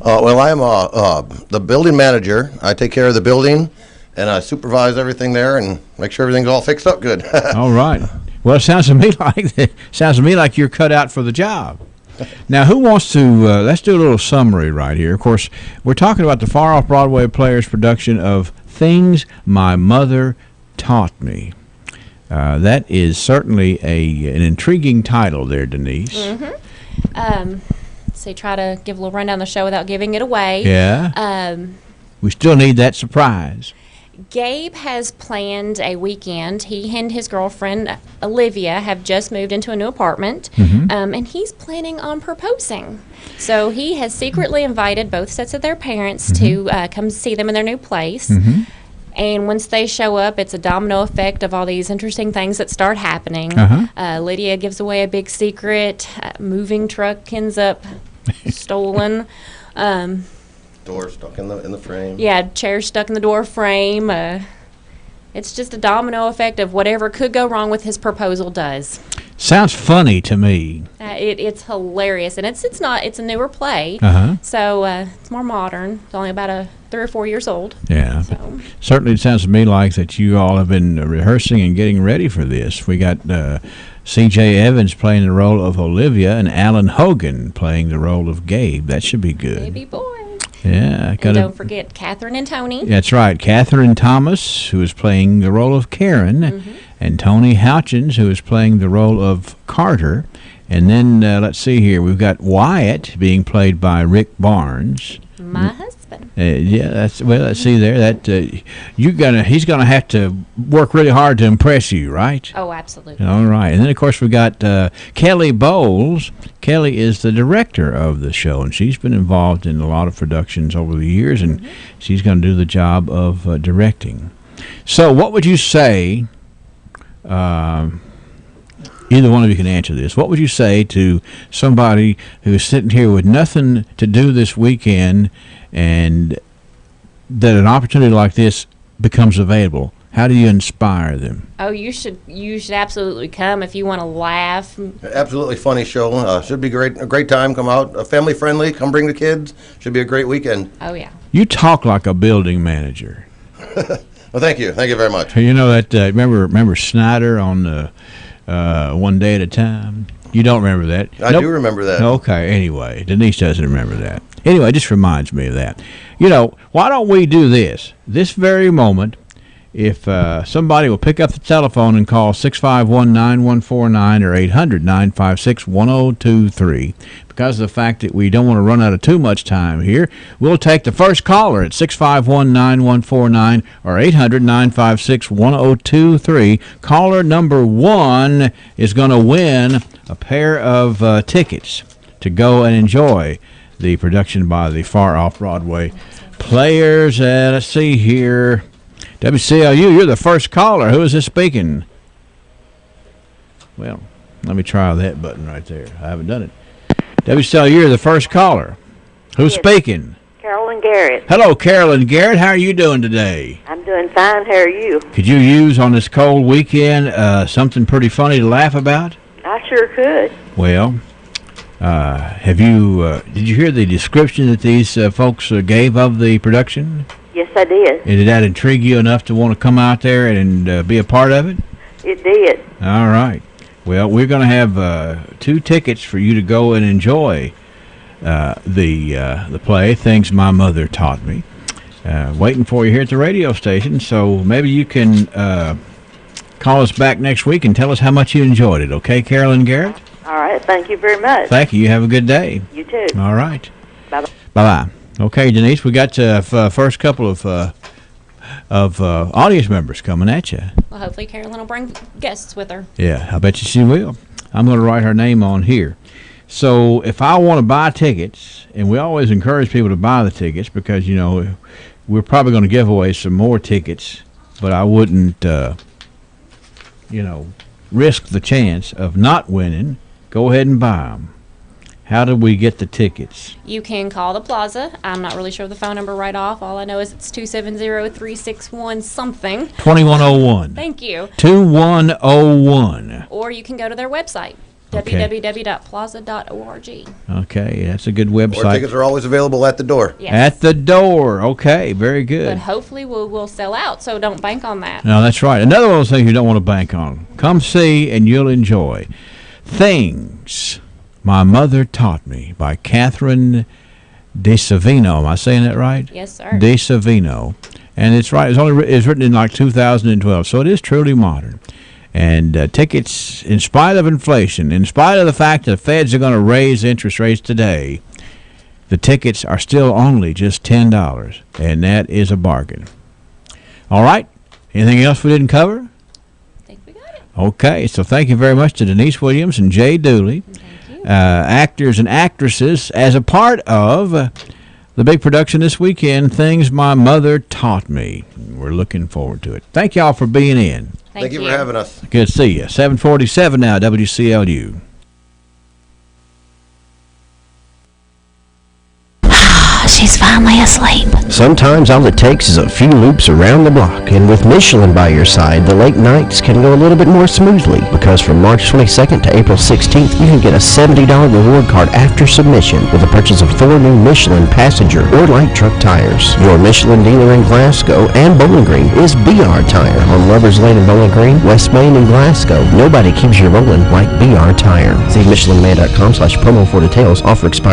Well, I'm the building manager. I take care of the building, and I supervise everything there and make sure everything's all fixed up good. All right. Well, it sounds to me like you're cut out for the job. Now, who wants to? Let's do a little summary right here. Of course, we're talking about the Far Off Broadway Players production of Things My Mother Taught Me. That is certainly an intriguing title there, Denise. Mm-hmm. So try to give a little rundown of the show without giving it away. Yeah. We still need that surprise. Gabe has planned a weekend. He and his girlfriend, Olivia, have just moved into a new apartment, and he's planning on proposing. So he has secretly invited both sets of their parents to come see them in their new place. And once they show up, it's a domino effect of all these interesting things that start happening. Lydia gives away a big secret. Moving truck ends up stolen. Door stuck in the frame. Yeah, chair stuck in the door frame. It's just a domino effect of whatever could go wrong with his proposal does. Sounds funny to me. It's hilarious, and it's a newer play, so it's more modern. It's only about 3 or 4 years old. Yeah, so. Certainly it sounds to me like that you all have been rehearsing and getting ready for this. We got C.J. Evans playing the role of Olivia and Alan Hogan playing the role of Gabe. That should be good. Baby boy. Yeah. And don't forget Catherine and Tony. That's right. Catherine Thomas, who is playing the role of Karen, and Tony Houchins, who is playing the role of Carter. And then, let's see here, we've got Wyatt being played by Rick Barnes. My husband. Yeah, let's see there. That he's gonna have to work really hard to impress you, right? Oh, absolutely. All right, and then of course we got Kelly Bowles. Kelly is the director of the show, and she's been involved in a lot of productions over the years, and she's going to do the job of directing. So, what would you say? Either one of you can answer this. What would you say to somebody who is sitting here with nothing to do this weekend and that an opportunity like this becomes available? How do you inspire them? Oh, you should absolutely come if you want to laugh. Absolutely funny show. Should be great. A great time. Come out. Family friendly. Come bring the kids. Should be a great weekend. Oh, yeah. You talk like a building manager. Well, thank you. Thank you very much. You know that. Remember Snyder on the One Day at a Time? You don't remember that? I do remember that. Okay. Anyway, Denise doesn't remember that. Anyway, it just reminds me of that. You know, why don't we do this very moment? If somebody will pick up the telephone and call 651-9149 or 800-956-1023, because of the fact that we don't want to run out of too much time here, we'll take the first caller at 651-9149 or 800-956-1023. Caller number 1 is going to win a pair of tickets to go and enjoy the production by the Far Off Broadway Players. Let's see here. WCLU, you're the first caller. Who is this speaking? Well, let me try that button right there. I haven't done it. WCLU, you're the first caller. Who's speaking? Carolyn Garrett. Hello, Carolyn Garrett. How are you doing today? I'm doing fine. How are you? Could you use on this cold weekend something pretty funny to laugh about? I sure could. Well, did you hear the description that these folks gave of the production? Yes, I did. And did that intrigue you enough to want to come out there and be a part of it? It did. All right. Well, we're going to have 2 tickets for you to go and enjoy the play, Things My Mother Taught Me. Waiting for you here at the radio station, so maybe you can call us back next week and tell us how much you enjoyed it. Okay, Carolyn Garrett? All right. Thank you very much. Thank you. You have a good day. You too. All right. Bye-bye. Bye-bye. Okay, Denise, we got first couple of audience members coming at you. Well, hopefully Carolyn will bring guests with her. Yeah, I bet you she will. I'm going to write her name on here. So if I want to buy tickets, and we always encourage people to buy the tickets because, you know, we're probably going to give away some more tickets, but I wouldn't, risk the chance of not winning. Go ahead and buy them. How do we get the tickets? You can call the plaza. I'm not really sure the phone number right off. All I know is it's 270-361-something. 2101. Thank you. 2101. Or you can go to their website, Okay. www.plaza.org. Okay, that's a good website. Or tickets are always available at the door. Yes. At the door. Okay, very good. But hopefully we'll sell out, so don't bank on that. No, that's right. Another one of those things you don't want to bank on. Come see and you'll enjoy. Things My Mother Taught Me by Catherine DeSavino. Am I saying that right? Yes, sir. DeSavino. And it's right. It's written in like 2012, so it is truly modern. And tickets, in spite of inflation, in spite of the fact that the feds are going to raise interest rates today, the tickets are still only just $10, and that is a bargain. All right. Anything else we didn't cover? I think we got it. Okay. So thank you very much to Denise Williams and Jay Dooley. Actors and actresses as a part of the big production this weekend, Things My Mother Taught Me. We're looking forward to it. Thank y'all for being in. Thank you for having us. Good to see you. 747 now, WCLU. She's finally asleep. Sometimes all it takes is a few loops around the block, and with Michelin by your side, the late nights can go a little bit more smoothly, because from March 22nd to April 16th, you can get a $70 reward card after submission with the purchase of 4 new Michelin passenger or light truck tires. Your Michelin dealer in Glasgow and Bowling Green is BR Tire on Lovers Lane in Bowling Green, West Main in Glasgow. Nobody keeps you rolling like BR Tire. See michelinman.com/promo for details. Offer expired